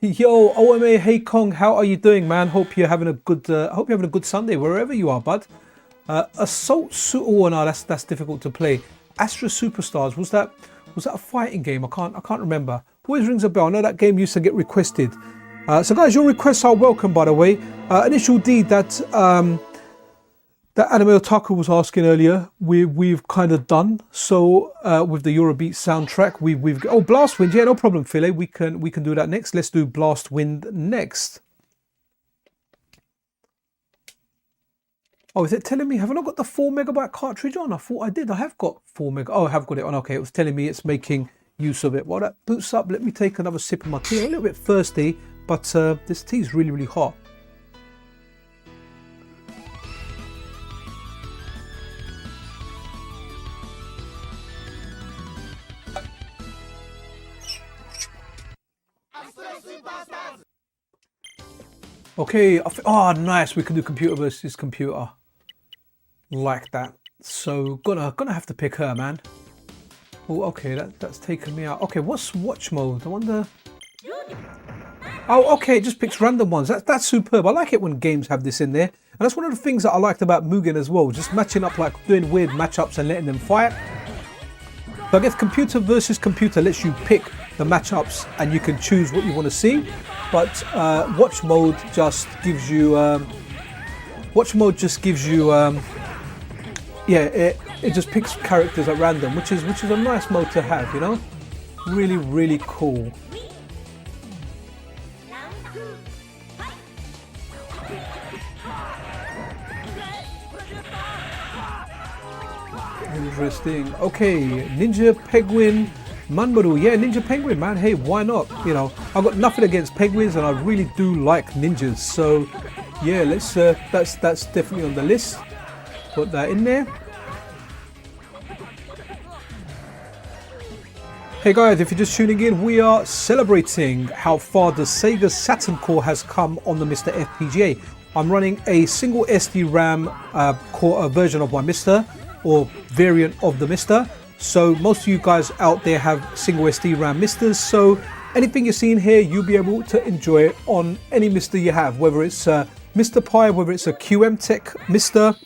[SPEAKER 1] Yo, OMA, hey Kong, how are you doing, man? Hope you're having a good Sunday wherever you are, bud. Assault Suit. Oh no, that's difficult to play. Astra Superstars. Was that a fighting game? I can't remember. Always rings a bell. I know that game used to get requested. So guys, your requests are welcome, by the way. Initial D, that Anime Otaku was asking earlier, we've kind of done. So with the Eurobeat soundtrack, we've Blast Wind. Yeah, no problem, Philly. We can do that next. Let's do Blast Wind next. Oh, is it telling me, have I not got the 4 MB cartridge on? I thought I did. I have got 4 MB. Oh, I have got it on. Okay, it was telling me it's making use of it. While that boots up, let me take another sip of my tea. I'm a little bit thirsty, but this tea is really, really hot. Okay, oh nice, we can do computer versus computer. Like that. So gonna have to pick her, man. Oh, okay, that's taken me out. Okay, what's watch mode? I wonder. Oh, okay, it just picks random ones. That's superb. I like it when games have this in there. And that's one of the things that I liked about Mugen as well. Just matching up, like doing weird matchups and letting them fight. So I guess computer versus computer lets you pick the matchups and you can choose what you want to see. But watch mode just gives you yeah, it just picks characters at random, which is a nice mode to have, you know. Really, really cool. Interesting. Okay, Ninja Penguin Manmaru. Yeah, Ninja Penguin, man. Hey, why not? You know, I've got nothing against penguins, and I really do like ninjas. So, yeah, let's. That's definitely on the list. Put that in there. Hey guys, if you're just tuning in, we are celebrating how far the Sega Saturn core has come on the MiSTerFPGA. I'm running a single SD RAM core version of my MiSTer. or variant of the MiSTer. So most of you guys out there have single SD RAM MiSTers, so anything you're seeing here, you'll be able to enjoy it on any MiSTer you have, whether it's MiSTer Pi, whether it's a QM Tech MiSTer,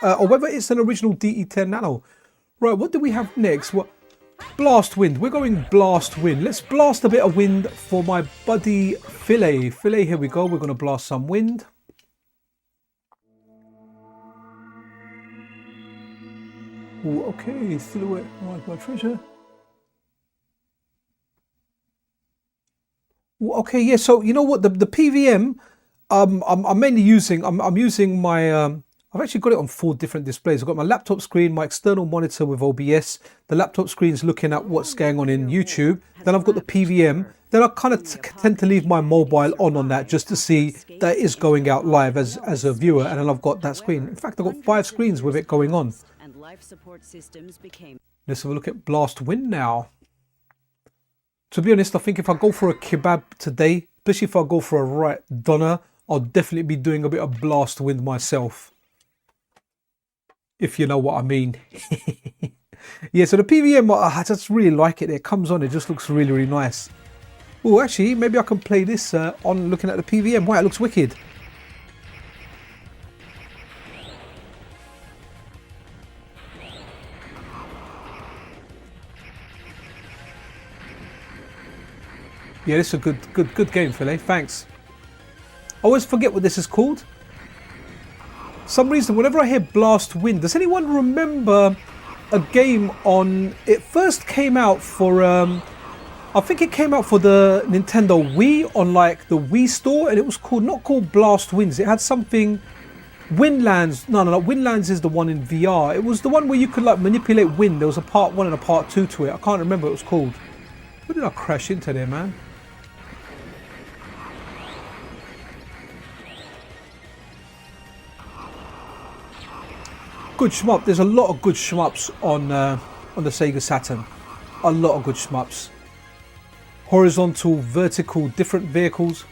[SPEAKER 1] or whether it's an original DE10 Nano. Right, what do we have next? What? Blast wind. We're going blast wind. Let's blast a bit of wind for my buddy Filet. Filet, here we go. We're going to blast some wind. Ooh, okay, silhouette, right, my treasure. Ooh, okay, yeah. So you know what? The PVM, I'm mainly using. I'm using my. I've actually got it on 4 different displays. I've got my laptop screen, my external monitor with OBS. The laptop screen's looking at what's going on in YouTube. Then I've got the PVM. Then I kind of tend to leave my mobile on that just to see that it is going out live as a viewer. And then I've got that screen. In fact, I've got 5 screens with it going on. Let's have a look at Blast Wind now. To be honest, I think if I go for a kebab today, especially if I go for a right doner, I'll definitely be doing a bit of Blast Wind myself. If you know what I mean. Yeah, so the PVM, I just really like it. It comes on, it just looks really, really nice. Oh, actually, maybe I can play this on looking at the PVM. Wow, it looks wicked. Yeah, this is a good game, Filet. Thanks. I always forget what this is called. Some reason, whenever I hear Blast Wind, does anyone remember a game on? It first came out for, I think it came out for the Nintendo Wii on like the Wii store, and it was called not called Blast Winds. It had something, Windlands. No, Windlands is the one in VR. It was the one where you could like manipulate wind. There was a part 1 and a part 2 to it. I can't remember what it was called. Where did I crash into there, man? Good shmup. There's a lot of good shmups on the Sega Saturn. A lot of good shmups. Horizontal, vertical, different vehicles.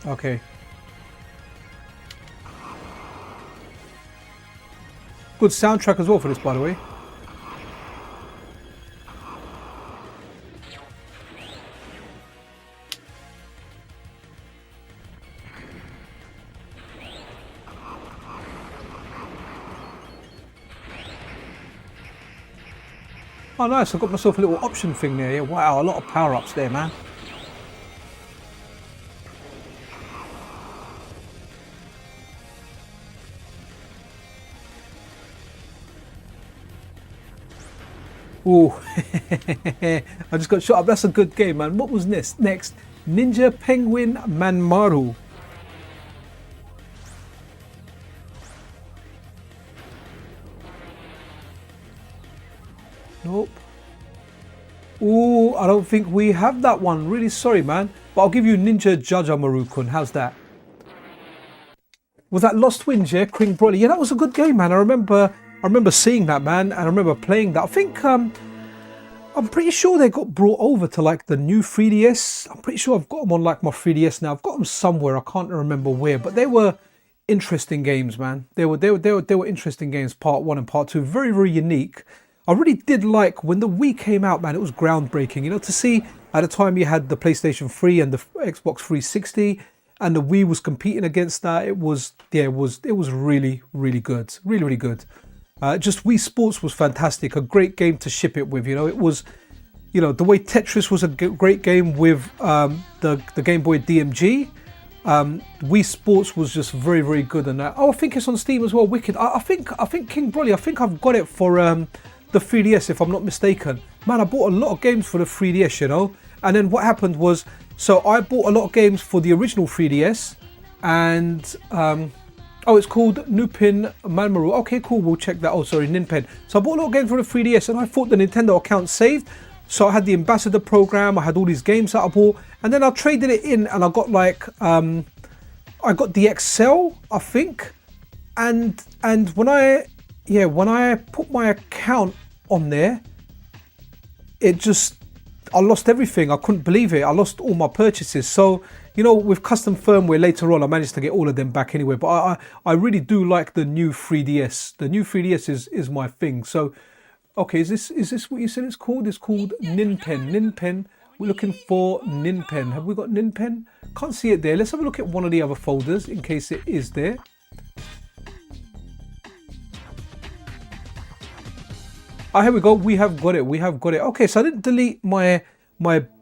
[SPEAKER 1] Okay. Good soundtrack as well for this, by the way. Oh nice, I've got myself a little option thing there. Yeah, wow, a lot of power-ups there, man. Ooh, I just got shot up. That's a good game, man. What was next? Ninja Penguin Manmaru. Nope. Ooh, I don't think we have that one. Really sorry, man. But I'll give you Ninja Jaja Marukun. How's that? Was that Lost Winds, yeah? Kring Broly. Yeah, that was a good game, man. I remember seeing that, man, and I remember playing that. I think I'm pretty sure they got brought over to like the new 3DS. I'm pretty sure I've got them on like my 3DS now. I've got them somewhere. I can't remember where, but they were interesting games, man. They were interesting games. Part 1 and Part 2, very, very unique. I really did like when the Wii came out, man. It was groundbreaking, you know, to see at the time you had the PlayStation 3 and the Xbox 360, and the Wii was competing against that. It was really, really good, really, really good. Just Wii Sports was fantastic, a great game to ship it with. You know, it was, you know, the way Tetris was a great game with the Gameboy DMG. Wii Sports was just very, very good on that. Oh, I think it's on Steam as well. Wicked. I think King Broly. I think I've got it for the 3DS, if I'm not mistaken. Man, I bought a lot of games for the 3DS, you know. And then what happened was, so I bought a lot of games for the original 3DS, and oh, it's called Nupin Manmaru. Okay, cool. We'll check that. Oh, sorry, Ninpen. So I bought a lot of games for the 3DS, and I thought the Nintendo account saved. So I had the Ambassador program. I had all these games that I bought, and then I traded it in, and I got like I got the XL, I think, and when I put my account on there, it just, I lost everything. I couldn't believe it. I lost all my purchases. So, you know, with custom firmware later on, I managed to get all of them back anyway. But I really do like the new 3DS. The new 3DS is my thing. So, okay, is this what you said it's called? It's called Ninpen. Ninpen. We're looking for Ninpen. Have we got Ninpen? Can't see it there. Let's have a look at one of the other folders in case it is there. Oh, here we go. We have got it. We have got it. Okay, so I didn't delete my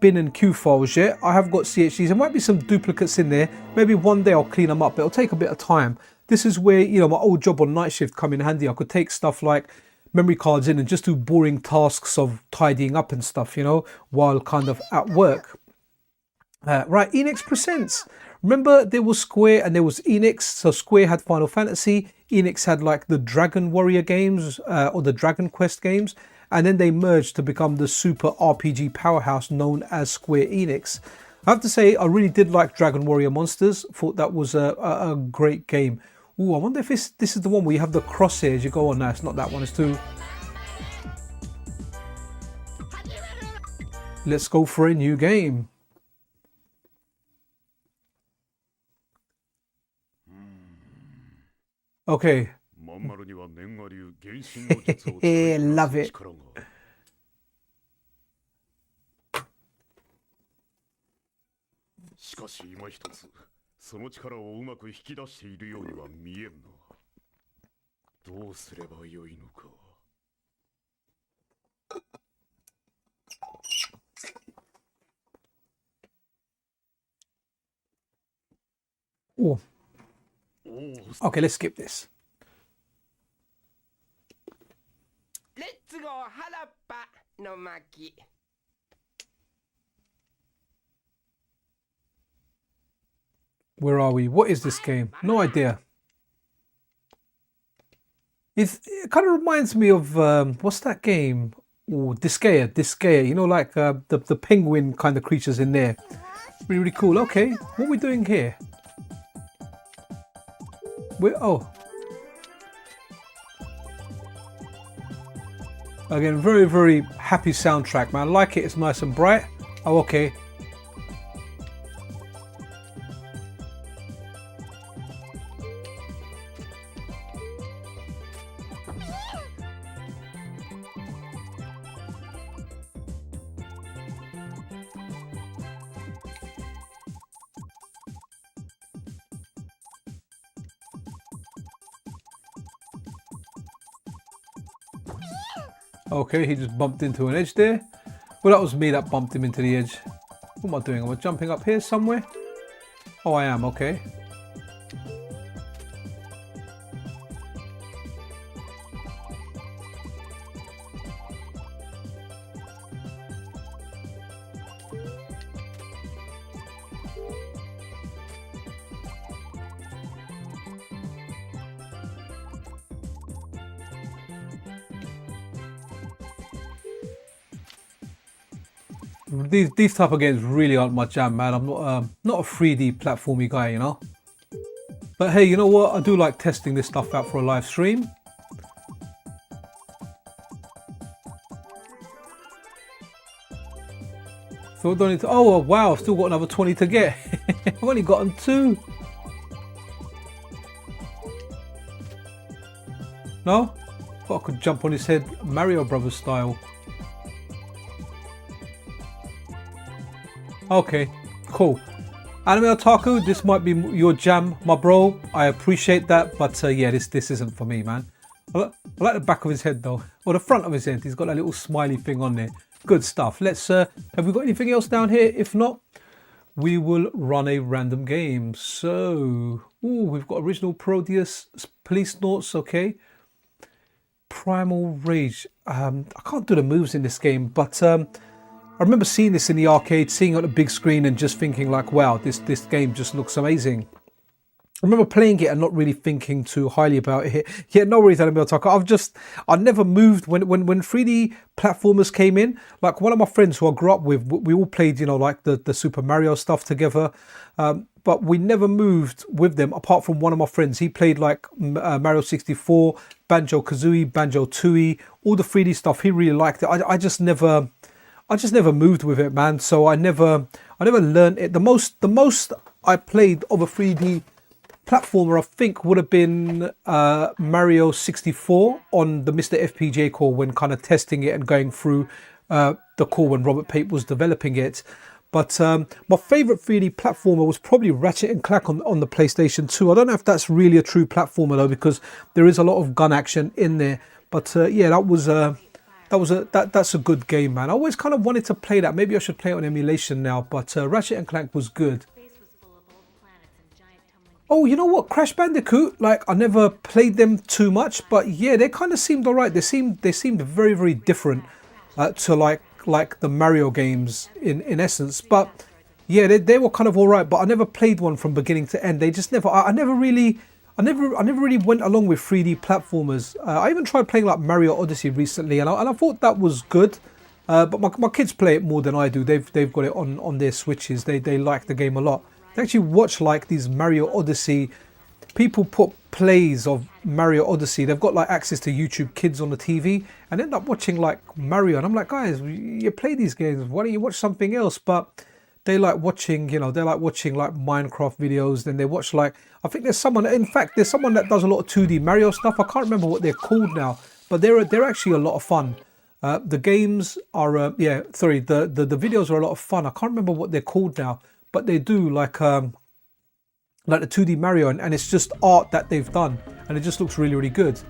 [SPEAKER 1] bin and queue files yet. I have got CHDs. There might be some duplicates in there. Maybe one day I'll clean them up, but it'll take a bit of time. This is where, you know, my old job on night shift come in handy. I could take stuff like memory cards in and just do boring tasks of tidying up and stuff, you know, while kind of at work. Right, Enix Presents. Remember, there was Square and there was Enix. So Square had Final Fantasy. Enix had like the Dragon Warrior games or the Dragon Quest games. And then they merged to become the super RPG powerhouse known as Square Enix. I have to say, I really did like Dragon Warrior Monsters. Thought that was a great game. Ooh, I wonder if this is the one where you have the crosshairs. You go, oh no, it's not that one. It's too... Let's go for a new game. Okay. Love it.
[SPEAKER 3] しかし今一つその力をうまく引き出しているようには見えんな。どうすればよいのか。
[SPEAKER 1] Oh. Okay, let's skip this.
[SPEAKER 4] Let's go Harappa no Maki.
[SPEAKER 1] Where are we? What is this game? No idea. It kind of reminds me of what's that game? Oh, Disgaea. You know, like the penguin kind of creatures in there. Really, really cool. Okay, what are we doing here? Again, very, very happy soundtrack, man. I like it. It's nice and bright. Oh, okay. Okay, he just bumped into an edge there. Well, that was me that bumped him into the edge. What am I doing? Am I jumping up here somewhere? Oh, I am. Okay. These type of games really aren't my jam, man. I'm not a 3D platformy guy, you know. But hey, you know what? I do like testing this stuff out for a live stream. So I don't need to. Oh wow! I've still got another 20 to get. I've only gotten 2. No? Thought I could jump on his head, Mario Brothers style. Okay, cool. Anime Otaku, this might be your jam, my bro. I appreciate that, but yeah, this isn't for me, man. I like the back of his head though, or the front of his head. He's got that little smiley thing on there. Good stuff. Let's. Have we got anything else down here? If not, we will run a random game. So, ooh, we've got original Proteus, Police Notes. Okay. Primal Rage. I can't do the moves in this game, but I remember seeing this in the arcade, seeing it on a big screen and just thinking like, wow, this game just looks amazing. I remember playing it and not really thinking too highly about it. Yeah, no worries, Anime Otaku. I never moved when 3D platformers came in. Like one of my friends who I grew up with, we all played, you know, like the Super Mario stuff together. But we never moved with them apart from one of my friends. He played like Mario 64, Banjo-Kazooie, Banjo-Tooie, all the 3D stuff. He really liked it. I just never I just never moved with it, man. So I never learned it. The most I played of a 3D platformer, I think, would have been Mario 64 on the MiSTerFPGA core when kind of testing it and going through the core when Robert Pape was developing it. But my favorite 3D platformer was probably Ratchet and Clank on the PlayStation 2. I don't know if that's really a true platformer though, because there is a lot of gun action in there. But yeah, that's a good game, man. I always kind of wanted to play that. Maybe I should play it on emulation now. But Ratchet and Clank was good. Oh, you know what? Crash Bandicoot. Like, I never played them too much, but yeah, they kind of seemed alright. They seemed very, very different to like the Mario games in essence. But yeah, they were kind of alright. But I never played one from beginning to end. They just never. I never really went along with 3D platformers. I even tried playing like Mario Odyssey recently, and I thought that was good. But my kids play it more than I do. They've got it on their Switches. They like the game a lot. They actually watch like these Mario Odyssey. People put plays of Mario Odyssey. They've got like access to YouTube Kids on the TV and end up watching like Mario. And I'm like, guys, you play these games. Why don't you watch something else? But they like watching, you know, they like watching like Minecraft videos. Then they watch like, I think there's someone that does a lot of 2D Mario stuff. I can't remember what they're called now, but they're actually a lot of fun. The games are, the videos are a lot of fun. I can't remember what they're called now, but they do like the 2D Mario, and it's just art that they've done, and it just looks really, really good.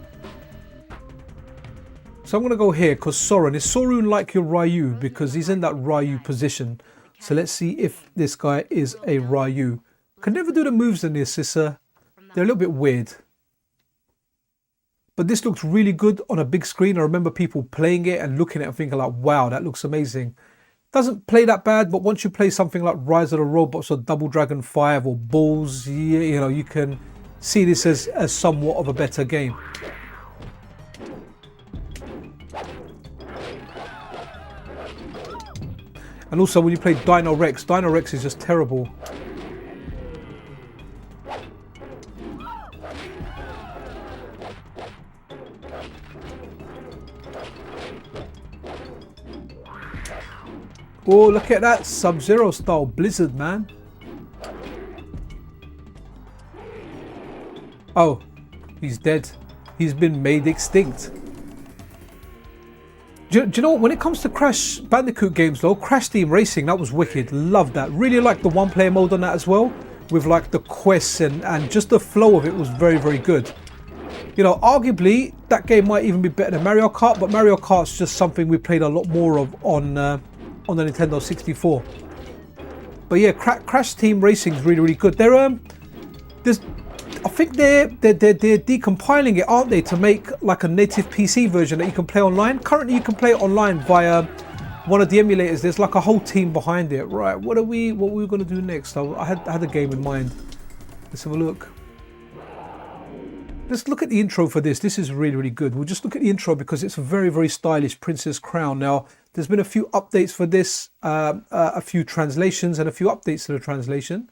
[SPEAKER 1] So I'm going to go here because Soren, is Sorun like your Ryu? Because he's in that Ryu position. So let's see if this guy is a Ryu. Can never do the moves in this. They're a little bit weird. But this looks really good on a big screen. I remember people playing it and looking at it and thinking like, wow, that looks amazing. Doesn't play that bad, but once you play something like Rise of the Robots or Double Dragon 5 or Bulls, you know, you can see this as somewhat of a better game. And also when you play Dino Rex is just terrible. Oh, look at that Sub-Zero style Blizzard, man. Oh, he's dead. He's been made extinct. Do you know what? When it comes to Crash Bandicoot games though, Crash Team Racing, that was wicked. Love that. Really like the one-player mode on that as well, with like the quests and just the flow of it was very, very good. You know, arguably that game might even be better than Mario Kart, but Mario Kart's just something we played a lot more of on the Nintendo 64. But yeah, Crash Team Racing is really, really good. I think they're decompiling it, aren't they, to make like a native PC version that you can play online. Currently, you can play it online via one of the emulators. There's like a whole team behind it. Right, what are we going to do next? I had a game in mind. Let's have a look. Let's look at the intro for this. This is really, really good. We'll just look at the intro because it's a very, very stylish Princess Crown. Now, there's been a few updates for this, a few translations and a few updates to the translation.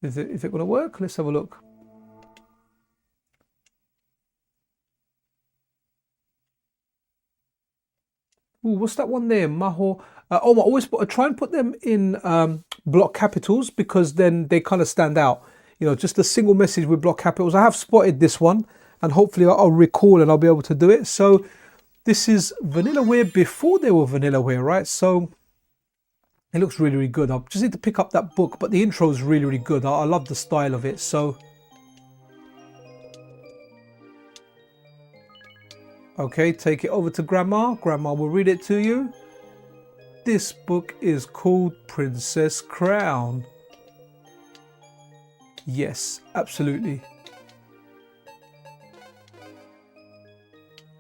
[SPEAKER 1] Is it going to work? Let's have a look. Ooh, what's that one there? Maho. I always try and put them in block capitals because then they kind of stand out. You know, just a single message with block capitals. I have spotted this one and hopefully I'll recall and I'll be able to do it. So this is Vanillaware before they were Vanillaware, right? So it looks really, really good. I just need to pick up that book, but the intro is really, really good. I love the style of it. So, okay, take it over to Grandma. Grandma will read it to you. This book is called Princess Crown. Yes, absolutely.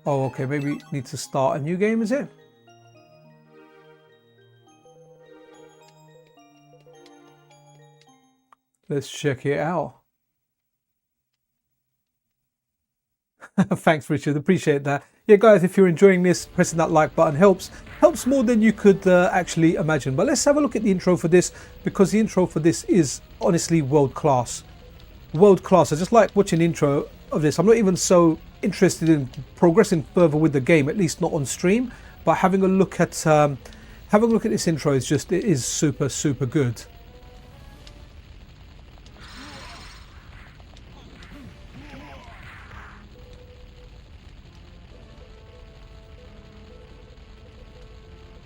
[SPEAKER 1] Oh, okay, maybe need to start a new game, is it? Let's check it out. Thanks, Richard. Appreciate that. Yeah, guys, if you're enjoying this, pressing that like button helps more than you could actually imagine. But let's have a look at the intro for this, because the intro for this is honestly world class. World class. I just like watching the intro of this. I'm not even so interested in progressing further with the game, at least not on stream. but having a look at this intro is just, it is super, super good.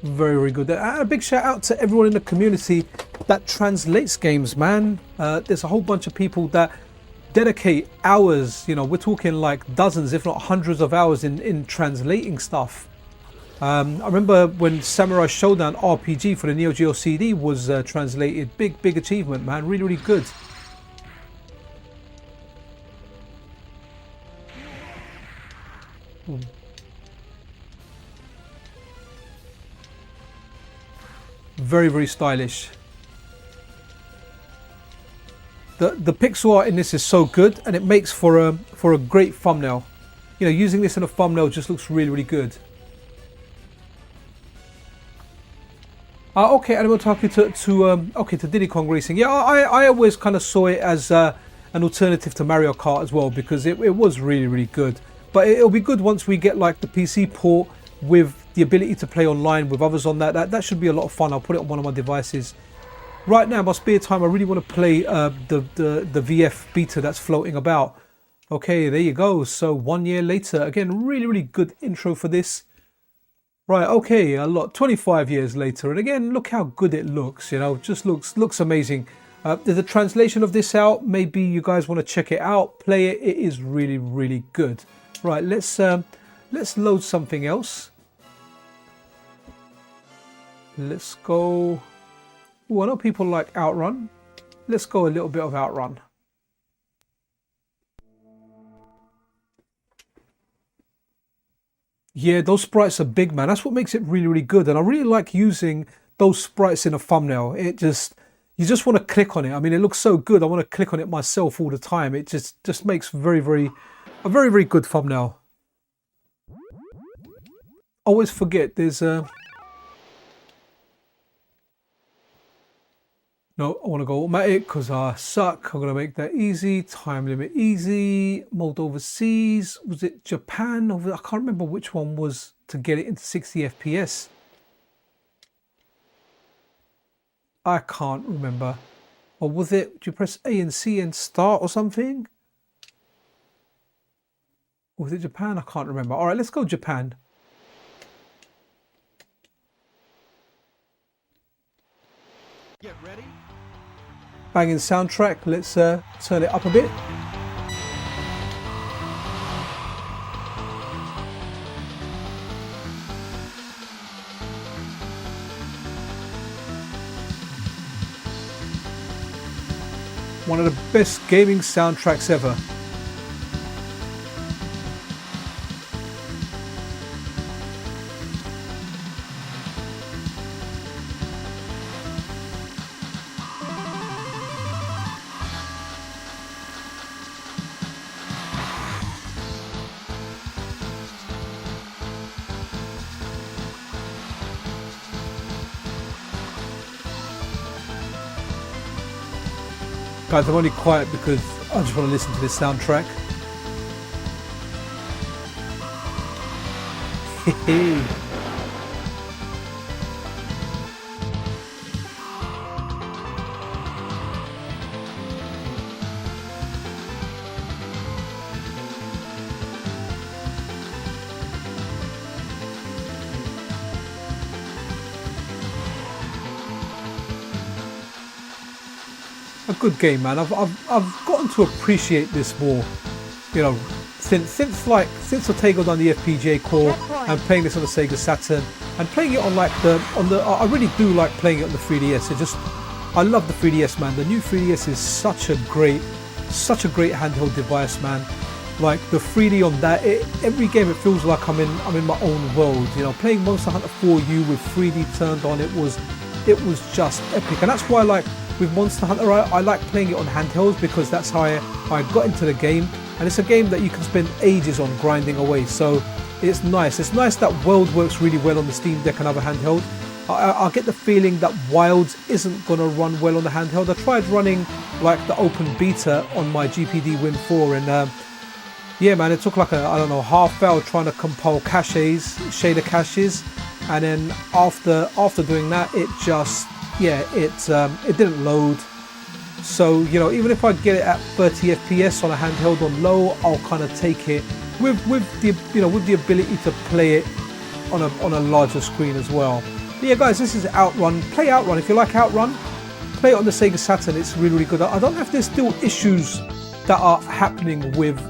[SPEAKER 1] Very, very good. And a big shout out to everyone in the community that translates games, man. There's a whole bunch of people that dedicate hours, you know, we're talking like dozens, if not hundreds of hours in translating stuff. I remember when Samurai Showdown RPG for the Neo Geo CD was translated. Big achievement, man. Really, really good. Very, very stylish. The pixel art in this is so good, and it makes for a great thumbnail. You know, using this in a thumbnail just looks really, really good. Okay, Animal talking to Diddy Kong Racing. Yeah, I always kind of saw it as an alternative to Mario Kart as well, because it was really, really good. But it'll be good once we get like the PC port with the ability to play online with others on that. That should be a lot of fun. I'll put it on one of my devices. Right now, my spare time, I really want to play the VF beta that's floating about. Okay, there you go. So 1 year later, again, really, really good intro for this. Right, okay, 25 years later, and again, look how good it looks. You know, just looks amazing. There's a translation of this out. Maybe you guys want to check it out, play it. It is really, really good. Right, let's load something else. Let's go. Oh, I know people like Outrun. Let's go a little bit of Outrun. Yeah, those sprites are big, man. That's what makes it really, really good. And I really like using those sprites in a thumbnail. You just want to click on it. I mean, it looks so good. I want to click on it myself all the time. It just makes a very, very good thumbnail. Always forget there's a... No, I want to go automatic because I suck. I'm going to make that easy. Time limit easy. Mode overseas. Was it Japan? I can't remember which one was to get it into 60 FPS. I can't remember. Or was it, do you press A and C and start or something? Or was it Japan? I can't remember. All right, let's go Japan.
[SPEAKER 2] Get ready.
[SPEAKER 1] Banging soundtrack. Let's turn it up a bit. One of the best gaming soundtracks ever. Guys, I'm only quiet because I just want to listen to this soundtrack. A good game, man. I've gotten to appreciate this more, you know, since Ortega done the FPGA core and playing this on the Sega Saturn and playing it on I really do like playing it on the 3DS. I love the 3DS, man. The new 3DS is such a great handheld device, man. Like the 3D on that, every game it feels like I'm in my own world. You know, playing Monster Hunter 4U with 3D turned on, it was just epic, and that's why, like, with Monster Hunter, I like playing it on handhelds because that's how I got into the game, and it's a game that you can spend ages on grinding away. So it's nice. It's nice that World works really well on the Steam Deck and other handheld. I get the feeling that Wilds isn't gonna run well on the handheld. I tried running like the open beta on my GPD Win 4, and yeah, man, it took like half hour trying to compile shader caches. and then after doing that, it just, yeah, it didn't load. So, you know, even if I get it at 30 FPS on a handheld on low, I'll kind of take it with the, you know, with the ability to play it on a larger screen as well. But yeah, guys, this is Outrun. Play Outrun if you like Outrun. Play it on the Sega Saturn. It's really, really good. I don't know if there's still issues that are happening with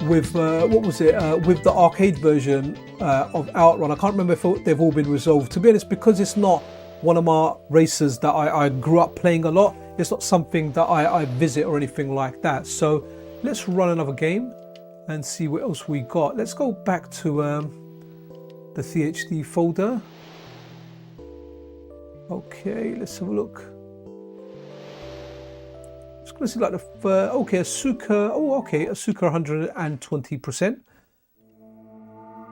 [SPEAKER 1] what was it? With the arcade version of Outrun. I can't remember if they've all been resolved. To be honest, because it's not one of my races that I grew up playing a lot. It's not something that I visit or anything like that. So let's run another game and see what else we got. Let's go back to the THD folder. Okay, let's have a look. It's going to see like the okay, Asuka. Oh, okay, Asuka 120%.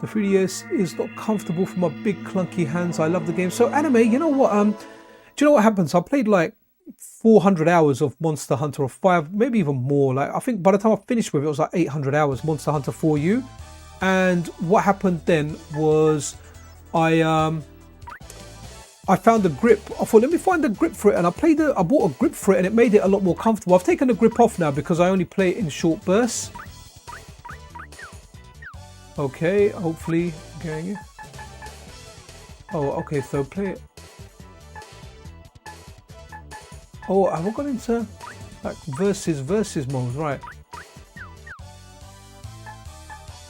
[SPEAKER 1] The 3DS is not comfortable for my big clunky hands. I love the game. So anime, you know what? Do you know what happens? I played like 400 hours of Monster Hunter, or 5, maybe even more. Like I think by the time I finished with it, it was like 800 hours Monster Hunter 4U. And what happened then was I found the grip. I thought, let me find the grip for it, and I bought a grip for it, and it made it a lot more comfortable. I've taken the grip off now because I only play it in short bursts. Okay, hopefully getting it. Oh, okay, so play it. Oh, have I got into like versus mode, right?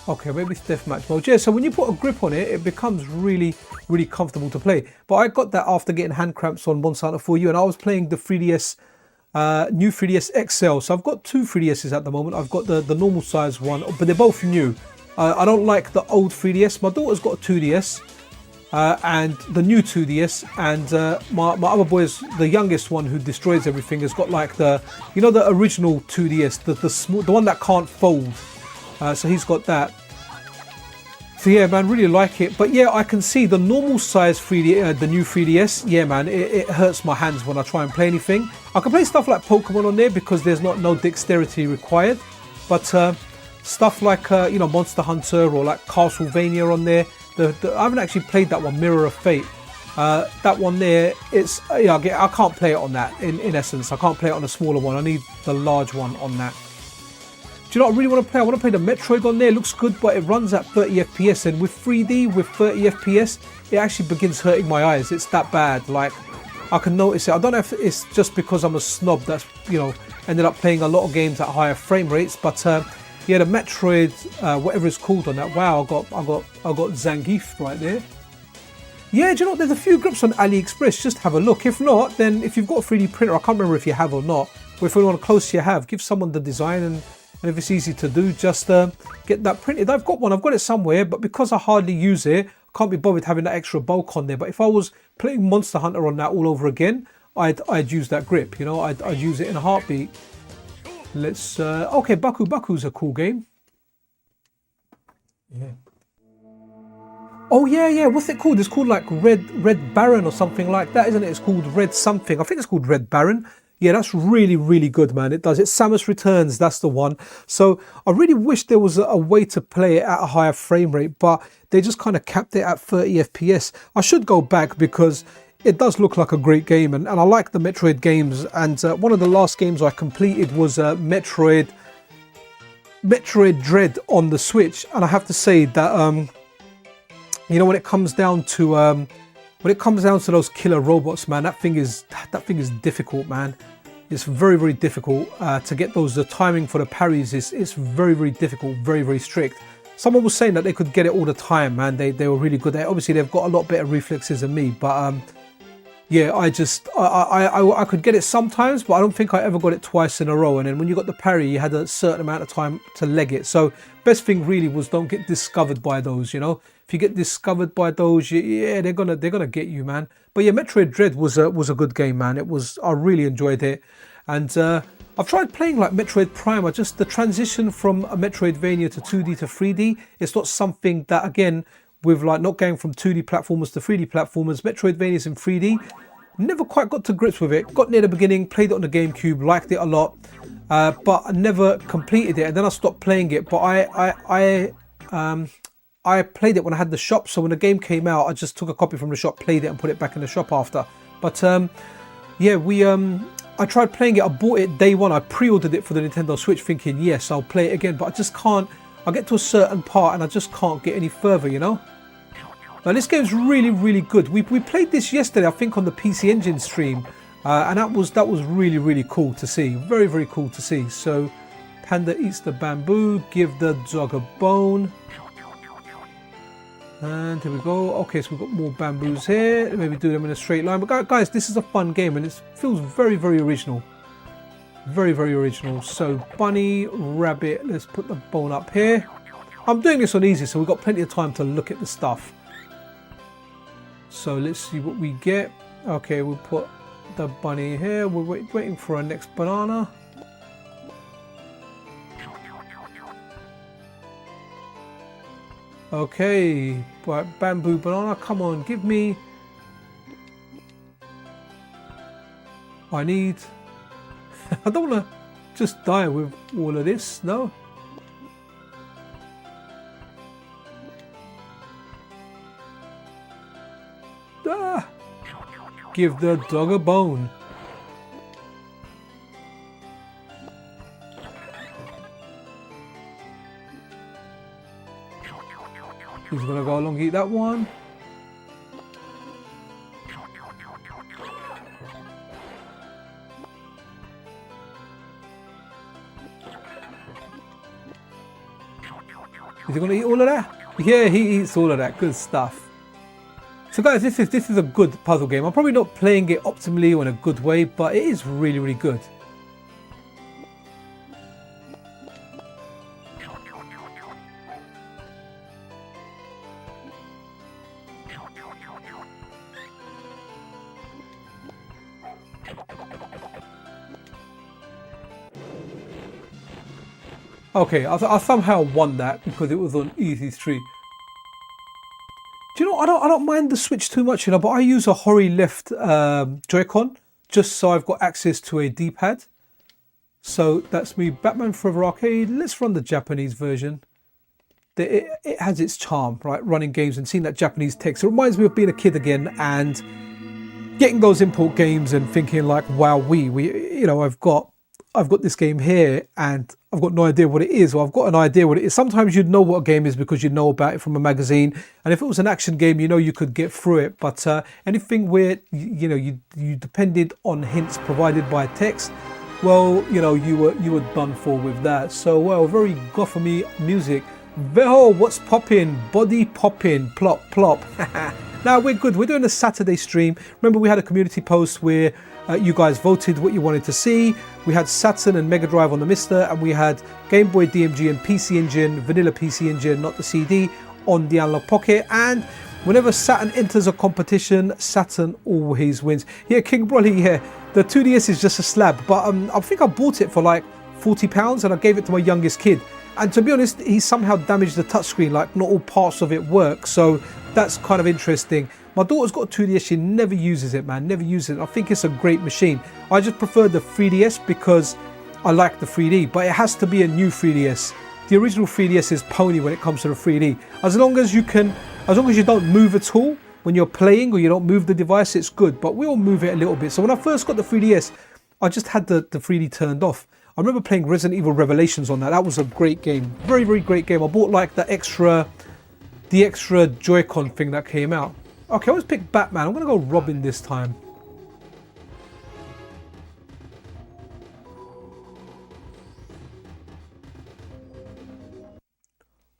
[SPEAKER 1] Okay, maybe it's deathmatch mode. Yeah, so when you put a grip on it, it becomes really, really comfortable to play. But I got that after getting hand cramps on Monster Hunter 4U, and I was playing the 3DS, new 3DS XL. So I've got two 3DSs at the moment. I've got the normal size one, but they're both new. I don't like the old 3DS. My daughter's got a 2DS and the new 2DS, and my other boy is the youngest one who destroys everything. Has got like the, you know, the original 2DS, the one that can't fold. So he's got that. So yeah, man, really like it. But yeah, I can see the normal size 3D, the new 3DS. Yeah, man, it hurts my hands when I try and play anything. I can play stuff like Pokemon on there because there's no dexterity required. But stuff like you know, Monster Hunter or like Castlevania on there. I haven't actually played that one, Mirror of Fate. That one there, it's, yeah, I can't play it on that. In essence, I can't play it on a smaller one. I need the large one on that. Do you know what I really want to play? I want to play the Metroid on there. It looks good, but it runs at 30 FPS, and with 3D with 30 FPS, it actually begins hurting my eyes. It's that bad. Like, I can notice it. I don't know if it's just because I'm a snob that's, you know, ended up playing a lot of games at higher frame rates, but yeah, the Metroid, whatever it's called on that. Wow, I got Zangief right there. Yeah, do you know what? There's a few grips on AliExpress. Just have a look. If not, then if you've got a 3D printer, I can't remember if you have or not, or if anyone close you have, give someone the design, and if it's easy to do, just get that printed. I've got one. I've got it somewhere, but because I hardly use it, I can't be bothered having that extra bulk on there. But if I was playing Monster Hunter on that all over again, I'd use that grip. You know, I'd use it in a heartbeat. Let's okay, Baku's a cool game. Yeah. Oh yeah, what's it called? It's called like Red Baron or something like that, isn't it? It's called Red something. I think it's called Red Baron. Yeah, that's really, really good, man. It does it. Samus Returns, that's the one. So I really wish there was a way to play it at a higher frame rate, but they just kind of capped it at 30 FPS. I should go back because it does look like a great game, and I like the Metroid games. And one of the last games I completed was Metroid Dread on the Switch, and I have to say that you know, when it comes down to those killer robots, man, that thing is difficult, man. It's very, very difficult to get those. The timing for the parries is very, very difficult, very, very strict. Someone was saying that they could get it all the time, man. They were really good at it. Obviously, they've got a lot better reflexes than me, but yeah, I could get it sometimes, but I don't think I ever got it twice in a row. And then when you got the parry, you had a certain amount of time to leg it. So best thing really was don't get discovered by those, you know. If you get discovered by those, yeah, they're gonna get you, man. But yeah, Metroid Dread was a good game, man. I really enjoyed it, and I've tried playing like Metroid Prime. The transition from a Metroidvania to 2D to 3D, it's not something that, again, with like not going from 2D platformers to 3D platformers, Metroidvanias in 3D, never quite got to grips with it. Got near the beginning, played it on the GameCube, liked it a lot, but I never completed it, and then I stopped playing it. But I played it when I had the shop. So when the game came out, I just took a copy from the shop, played it and put it back in the shop after. But yeah, I tried playing it. I bought it day one. I pre-ordered it for the Nintendo Switch thinking, yes, I'll play it again. But I just can't. I get to a certain part and I just can't get any further, you know. Now this game's really, really good. We played this yesterday, I think, on the PC Engine stream. And that was really, really cool to see. Very, very cool to see. So Panda eats the bamboo. Give the dog a bone. And here we go. Okay, so we've got more bamboos here. Maybe do them in a straight line. But guys, this is a fun game and it feels very, very original. Very, very original. So bunny, rabbit. Let's put the bone up here. I'm doing this on easy, so we've got plenty of time to look at the stuff. So let's see what we get. Okay, we'll put the bunny here. We're waiting for our next banana. Okay, right, bamboo banana. Come on, give me. I need. I don't want to just die with all of this, no? Ah! Give the dog a bone. He's gonna go along and eat that one. Is he going to eat all of that? Yeah, he eats all of that. Good stuff. So guys, this is a good puzzle game. I'm probably not playing it optimally or in a good way, but it is really, really good. Okay, I somehow won that because it was on easy street. Do you know, I don't mind the Switch too much, you know, but I use a Hori left Joy-Con just so I've got access to a D-pad. So that's me, Batman Forever Arcade. Let's run the Japanese version. It has its charm, right? Running games and seeing that Japanese text. It reminds me of being a kid again and getting those import games and thinking like, wow, you know, I've got this game here and I've got no idea what it is, or I've got an idea what it is. Sometimes you'd know what a game is because you know about it from a magazine, and if it was an action game, you know you could get through it. But anything where you know you depended on hints provided by text, well, you know, you were done for with that. So well, very Gothamy music. Veho, what's popping? Body popping, plop plop. Now we're good. We're doing a Saturday stream. Remember, we had a community post where you guys voted what you wanted to see. We had Saturn and Mega Drive on the MiSTer, and we had Gameboy DMG and PC Engine, vanilla PC Engine, not the CD, on the Analogue Pocket. And whenever Saturn enters a competition, Saturn always wins. Yeah, King Broly, yeah, the 2DS is just a slab, but I think I bought it for like £40 and I gave it to my youngest kid. And to be honest, he somehow damaged the touchscreen, like not all parts of it work. So that's kind of interesting. My daughter's got a 2DS, she never uses it, man, never uses it. I think it's a great machine. I just prefer the 3DS because I like the 3D, but it has to be a new 3DS. The original 3DS is pony when it comes to the 3D. As long as you don't move at all when you're playing, or you don't move the device, it's good, but we all move it a little bit. So when I first got the 3DS, I just had the 3D turned off. I remember playing Resident Evil Revelations on that. That was a great game. Very, very great game. I bought like the extra Joy-Con thing that came out. Okay, let's pick Batman. I'm going to go Robin this time.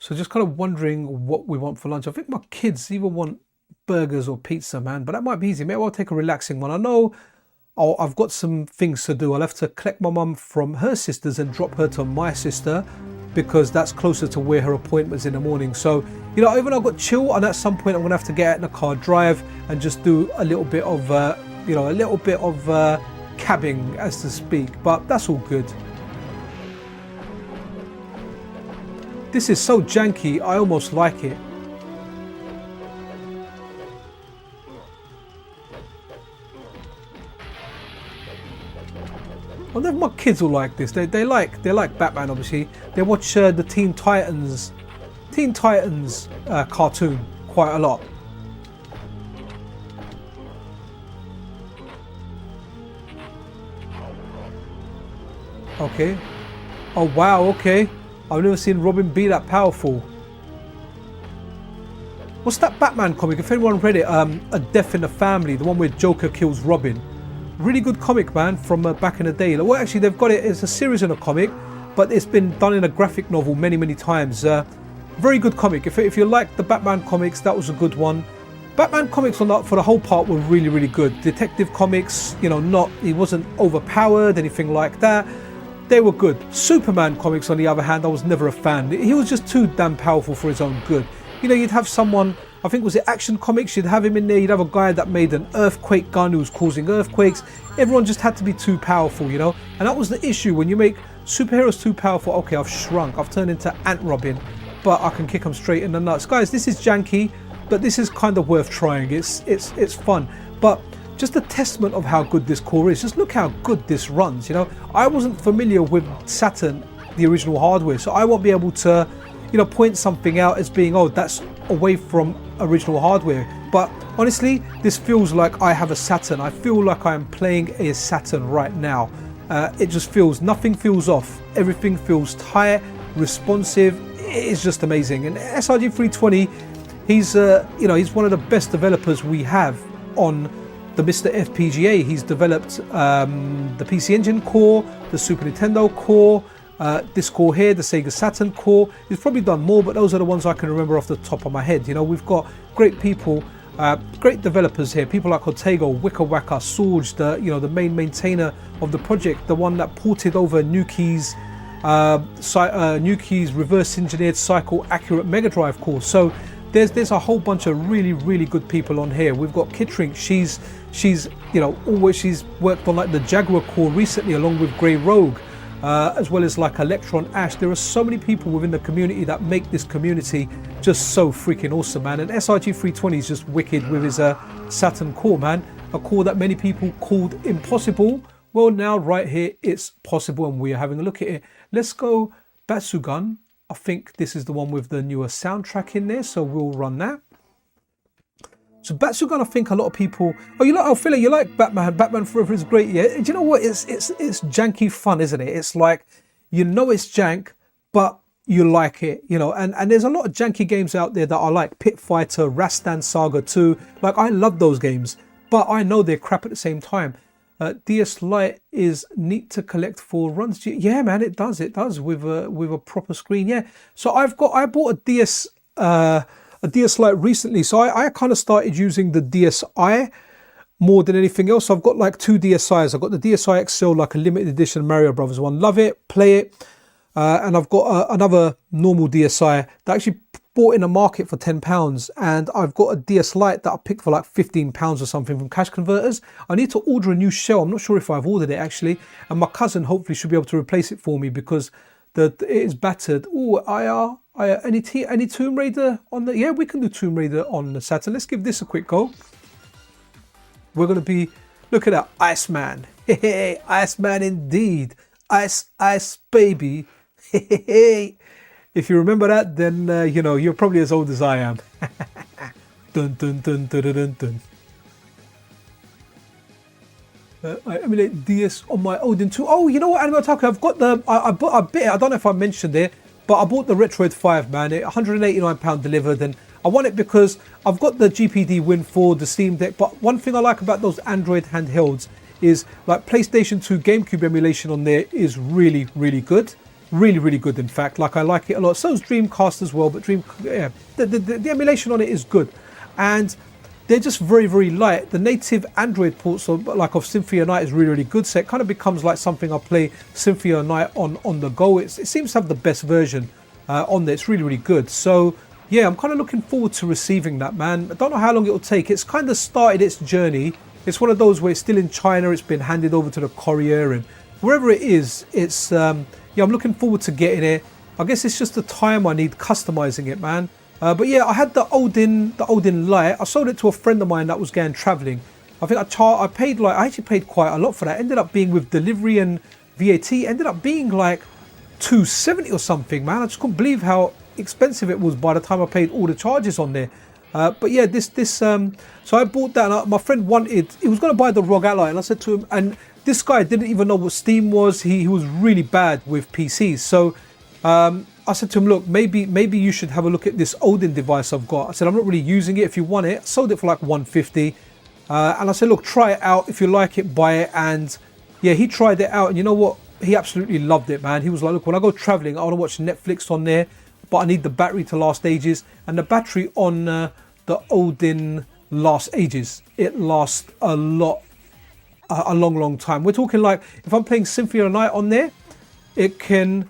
[SPEAKER 1] So just kind of wondering what we want for lunch. I think my kids either want burgers or pizza, man. But that might be easy. Maybe I'll take a relaxing one. I know I've got some things to do. I'll have to collect my mum from her sister's and drop her to my sister, because that's closer to where her appointment's in the morning. So, you know, even though I've got chill, and at some point I'm gonna have to get out in the car, drive, and just do a little bit of, cabbing, as to speak. But that's all good. This is so janky, I almost like it. I wonder if my kids will like this. They like Batman, obviously. They watch the Teen Titans Teen Titans cartoon quite a lot. Okay. Oh wow, okay. I've never seen Robin be that powerful. What's that Batman comic? If anyone read it, A Death in the Family, the one where Joker kills Robin. Really good comic, man, from back in the day. Well, actually, they've got it as a series in a comic, but it's been done in a graphic novel many, many times. Very good comic. If you like the Batman comics, that was a good one. Batman comics on that for the whole part were really, really good. Detective comics, you know, he wasn't overpowered, anything like that. They were good. Superman comics, on the other hand, I was never a fan. He was just too damn powerful for his own good. You know, you'd have someone, I think was it Action Comics, you'd have him in there, you'd have a guy that made an earthquake gun who was causing earthquakes. Everyone just had to be too powerful, you know. And that was the issue, when you make superheroes too powerful. Okay, I've shrunk, I've turned into Ant Robin, but I can kick them straight in the nuts. Guys, this is janky, but this is kind of worth trying. It's fun. But just a testament of how good this core is. Just look how good this runs, you know. I wasn't familiar with Saturn, the original hardware, so I won't be able to, you know, point something out as being, oh, that's away from original hardware. But honestly, this feels like I have a Saturn. I feel like I'm playing a Saturn right now. It just feels, nothing feels off. Everything feels tight, responsive. It's just amazing. And srg320, he's you know, he's one of the best developers we have on the MiSTerFPGA. He's developed the PC Engine core, the Super Nintendo core, this core here, the Sega Saturn core. He's probably done more, but those are the ones I can remember off the top of my head. You know, we've got great people, great developers here. People like Otego, Wickerwacker, Sorge, the main maintainer of the project, the one that ported over Nuki's reverse engineered cycle accurate Mega Drive core. So there's a whole bunch of really good people on here. We've got Kittring. She's you know, she's worked on like the Jaguar core recently along with Grey Rogue, as well as like Electron Ash. There are so many people within the community that make this community just so freaking awesome, man. And srg320 is just wicked with his Saturn core, man. A core that many people called impossible. Well, now right here it's possible, and we are having a look at it. Let's go Batsugan. I think this is the one with the newer soundtrack in there, so we'll run that. So Batsugan, I think a lot of people, oh, you like, oh, Philly, you like Batman? Batman Forever is great, yeah. Do you know what? It's janky fun, isn't it? It's like, you know, it's jank, but you like it, you know. And there's a lot of janky games out there that I like. Pit Fighter, Rastan Saga 2, like I love those games, but I know they're crap at the same time. DS Lite is neat to collect for runs. Yeah, man, it does with a proper screen. Yeah. So I bought a DS Lite recently. So I kind of started using the DSi more than anything else. I've got like two DSi's. I've got the DSi XL, like a limited edition Mario Brothers one. Love it, play it. And I've got another normal DSi that I actually bought in the market for £10, and I've got a DS Lite that I picked for like £15 or something from Cash Converters. I need to order a new shell. I'm not sure if I've ordered it actually, and my cousin hopefully should be able to replace it for me because it is battered. Oh, any Tomb Raider on the? Yeah, we can do Tomb Raider on the Saturn. Let's give this a quick go. We're gonna be, look at that, Iceman. Hey, Iceman indeed. Ice baby. Hey. If you remember that, then you know, you're probably as old as I am. Dun dun dun dun dun dun. I emulate DS on my Odin 2. Oh, you know what, Animal Attack? I've got the. I don't know if I mentioned it, but I bought the Retroid 5, man. £189 delivered, and I want it because I've got the GPD Win 4, the Steam Deck. But one thing I like about those Android handhelds is like PlayStation 2 GameCube emulation on there is really good. Really good, in fact. Like, I like it a lot. So is Dreamcast as well, but the emulation on it is good, and they're just very light. The native Android ports of Symphony of Night is really good, so it kind of becomes like something I play Symphony of Night on the go. It seems to have the best version on there. It's really good. So yeah, I'm kind of looking forward to receiving that, man. I don't know how long it will take. It's kind of started its journey. It's one of those where it's still in China. It's been handed over to the courier, and wherever it is, it's yeah, I'm looking forward to getting it. I guess it's just the time I need customizing it, man. But yeah, I had the Odin Lite. I sold it to a friend of mine that was going traveling. I think I actually paid quite a lot for that. Ended up being, with delivery and VAT, ended up being like $270 or something, man. I just couldn't believe how expensive it was by the time I paid all the charges on there. But yeah, so I bought that, and my friend he was going to buy the ROG Ally, and I said to him, and this guy didn't even know what Steam was. He was really bad with PCs. So I said to him, look, maybe you should have a look at this Odin device I've got. I said, I'm not really using it. If you want it, I sold it for like 150. And I said, look, try it out. If you like it, buy it. And yeah, he tried it out, and you know what? He absolutely loved it, man. He was like, look, when I go traveling, I want to watch Netflix on there, but I need the battery to last ages. And the battery on the Odin lasts ages. It lasts a long time. We're talking like, if I'm playing Symphony of the Night on there, it can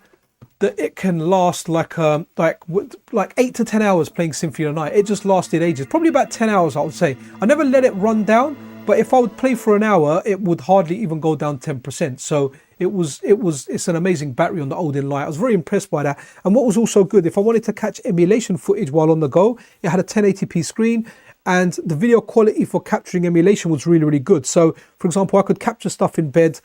[SPEAKER 1] last like 8 to 10 hours playing Symphony of the Night. It just lasted ages, probably about 10 hours, I would say. I never let it run down, but if I would play for an hour, it would hardly even go down 10%. So it's an amazing battery on the Odin Lite. I was very impressed by that. And what was also good, if I wanted to catch emulation footage while on the go, it had a 1080p screen, and the video quality for capturing emulation was really, really good. So for example, I could capture stuff in bed.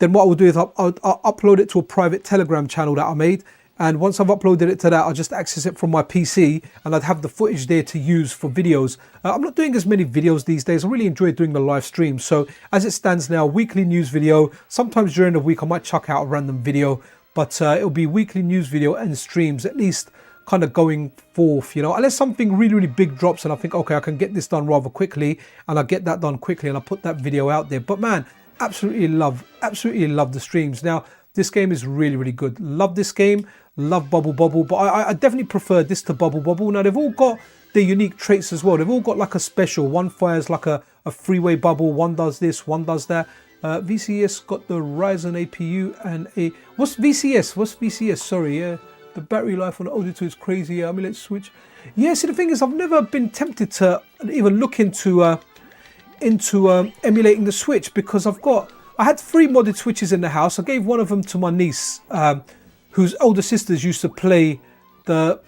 [SPEAKER 1] Then what I would do is I'll upload it to a private Telegram channel that I made. And once I've uploaded it to that, I'll just access it from my PC, and I'd have the footage there to use for videos. I'm not doing as many videos these days. I really enjoy doing the live stream. So as it stands now, weekly news video. Sometimes during the week, I might chuck out a random video, but it'll be weekly news video and streams, at least kind of going forth, you know, unless something really, really big drops and I think, okay, I can get this done rather quickly, and I get that done quickly and I put that video out there. But man, absolutely love the streams. Now, this game is really, really good. Love this game. Love Bubble Bobble, but I definitely prefer this to Bubble Bobble. Now, they've all got their unique traits as well. They've all got like a special. One fires like a freeway bubble. One does this, one does that. VCS got the Ryzen APU and a... What's VCS? Sorry, yeah. The battery life on the Odin 2 is crazy. Yeah, I mean, let's switch. Yeah, see, the thing is, I've never been tempted to even look into emulating the Switch, because I had 3 modded Switches in the house. I gave one of them to my niece, whose older sisters used to play their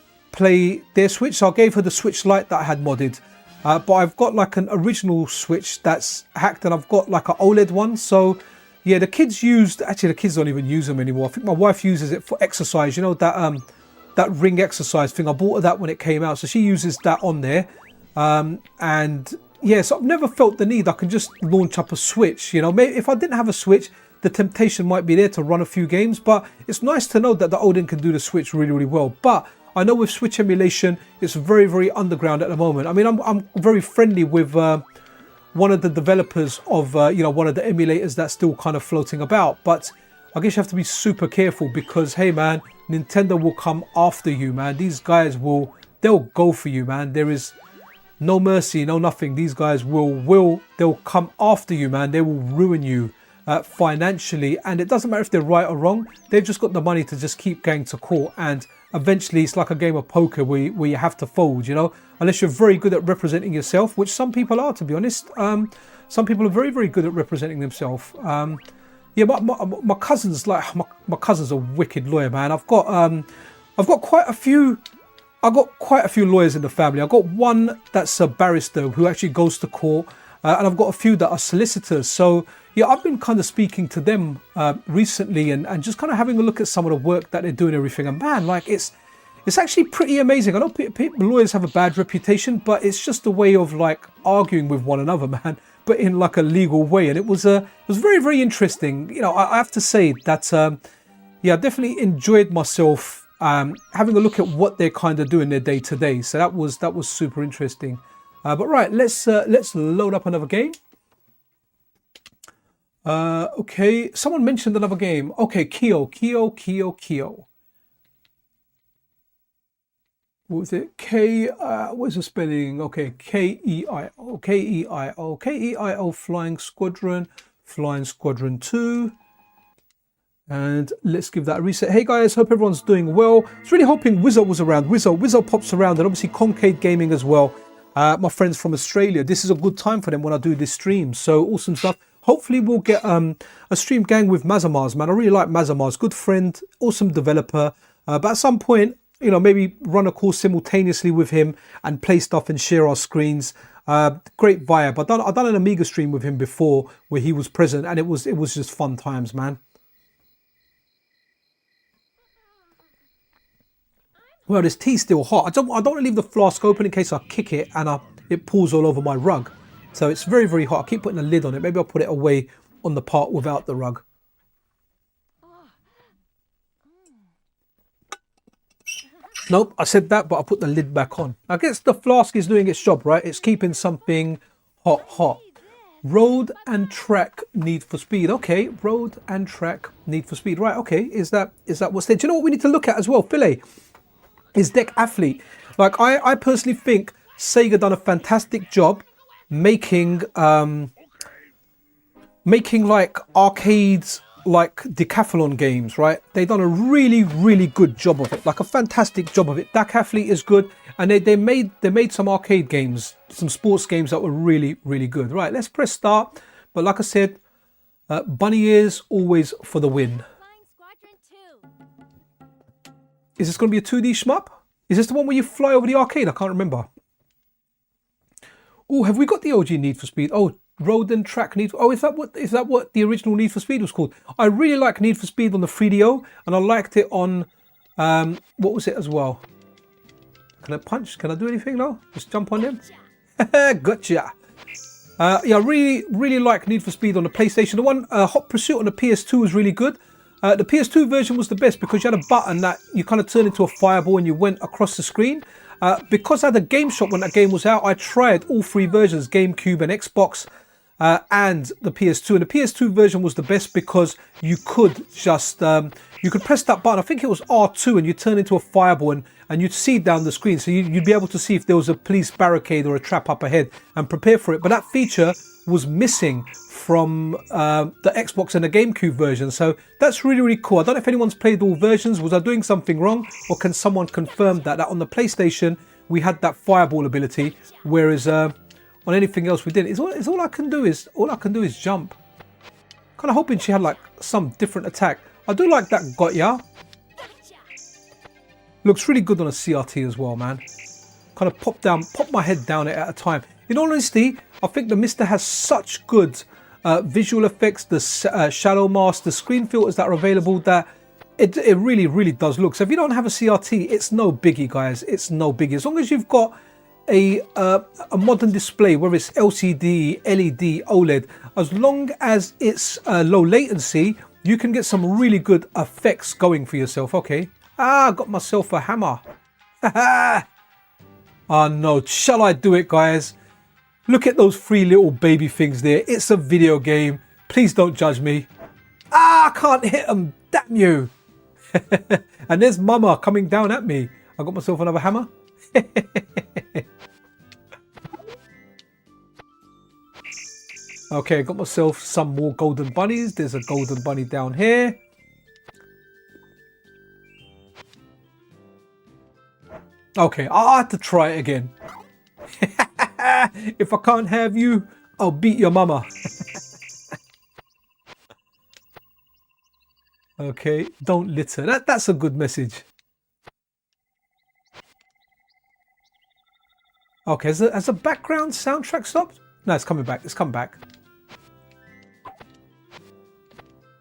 [SPEAKER 1] Switch. So I gave her the Switch Lite that I had modded. But I've got like an original Switch that's hacked, and I've got like an OLED one. So yeah, the kids don't even use them anymore. I think my wife uses it for exercise. You know, that ring exercise thing. I bought her that when it came out. So she uses that on there. And yeah, so I've never felt the need. I can just launch up a Switch. You know, maybe if I didn't have a Switch, the temptation might be there to run a few games. But it's nice to know that the Odin can do the Switch really, really well. But I know with Switch emulation, it's very, very underground at the moment. I mean, I'm very friendly with one of the developers of, one of the emulators that's still kind of floating about. But I guess you have to be super careful, because, hey, man, Nintendo will come after you, man. These guys they'll go for you, man. There is no mercy, no nothing. These guys they'll come after you, man. They will ruin you financially. And it doesn't matter if they're right or wrong. They've just got the money to just keep going to court. And eventually it's like a game of poker where you have to fold, you know, unless you're very good at representing yourself, which some people are, to be honest. Some people are very, very good at representing themselves. Yeah, my cousin's my cousin's a wicked lawyer, man. I've got quite a few lawyers in the family. I've got one that's a barrister who actually goes to court, and I've got a few that are solicitors. So yeah, I've been kind of speaking to them recently, and just kind of having a look at some of the work that they're doing and everything. And man, like it's actually pretty amazing. I know lawyers have a bad reputation, but it's just a way of like arguing with one another, man, but in like a legal way. And it was very, very interesting. You know, I have to say that yeah, I definitely enjoyed myself having a look at what they're kind of doing their day to day. So that was super interesting. But right, let's load up another game. Okay, someone mentioned another game. Okay, Kyo. What was it? What's the spelling? Okay, K-E-I-O, K-E-I-O, Flying Squadron 2. And let's give that a reset. Hey guys, hope everyone's doing well. I was really hoping Wizzo was around. Wizzo pops around, and obviously Concade Gaming as well. My friends from Australia. This is a good time for them when I do this stream. So awesome stuff. Hopefully we'll get a stream gang with Mazamars, man. I really like Mazamars. Good friend, awesome developer. But at some point, you know, maybe run a course simultaneously with him and play stuff and share our screens. Great vibe. I've done an Amiga stream with him before where he was present, and it was just fun times, man. Well, this tea's still hot. I don't want to leave the flask open in case I kick it and it pools all over my rug. So it's very, very hot. I keep putting a lid on it. Maybe I'll put it away on the part without the rug. Nope, I said that, but I put the lid back on. I guess the flask is doing its job, right? It's keeping something hot. Road and track Need for Speed. Okay, road and track Need for Speed. Right, okay. Is that what's there? Do you know what we need to look at as well, Philae? Is Deck Athlete. Like, I personally think Sega done a fantastic job making like arcades, like decathlon games, right? They've done a really, really good job of it, like a fantastic job of it. Deck Athlete is good, and they made some arcade games, some sports games that were really, really good. Right, let's press start. But like I said, bunny ears always for the win. Is this going to be a 2D shmup? Is this the one where you fly over the arcade? I can't remember. Oh, have we got the OG Need for Speed? Oh, Road and Track Need for... Oh, is that what the original Need for Speed was called? I really like Need for Speed on the 3DO, and I liked it on... what was it as well? Can I punch? Can I do anything? No? Just jump on them? Gotcha! Yeah, I really like Need for Speed on the PlayStation. The one, Hot Pursuit on the PS2 was really good. The PS2 version was the best because you had a button that you kind of turned into a fireball and you went across the screen. Because I had a game shop when that game was out, I tried all three versions, GameCube and Xbox, and the PS2. And the PS2 version was the best because you could just, you could press that button, I think it was R2, and you turn into a fireball and you'd see down the screen. So you'd be able to see if there was a police barricade or a trap up ahead and prepare for it. But that feature was missing from the Xbox and the GameCube version. So that's really, really cool. I don't know if anyone's played all versions. Was I doing something wrong? Or can someone confirm that on the PlayStation, we had that fireball ability, whereas on anything else we didn't. All I can do is jump. Kind of hoping she had like some different attack. I do like that got ya. Looks really good on a CRT as well, man. Kind of pop my head down it at a time. In all honesty, I think the MiSTer has such good visual effects, the shadow mask, the screen filters that are available, that it really, really does look. So if you don't have a CRT, it's no biggie, guys. It's no biggie. As long as you've got a modern display, whether it's LCD, LED, OLED, as long as it's low latency, you can get some really good effects going for yourself. Okay. I got myself a hammer. Oh no, shall I do it, guys? Look at those three little baby things there. It's a video game. Please don't judge me. I can't hit them. Damn you. And there's Mama coming down at me. I got myself another hammer. Okay, I got myself some more golden bunnies. There's a golden bunny down here. Okay, I'll have to try it again. If I can't have you, I'll beat your mama. Okay, don't litter. That's a good message. Okay, has the background soundtrack stopped? No, it's coming back. It's come back.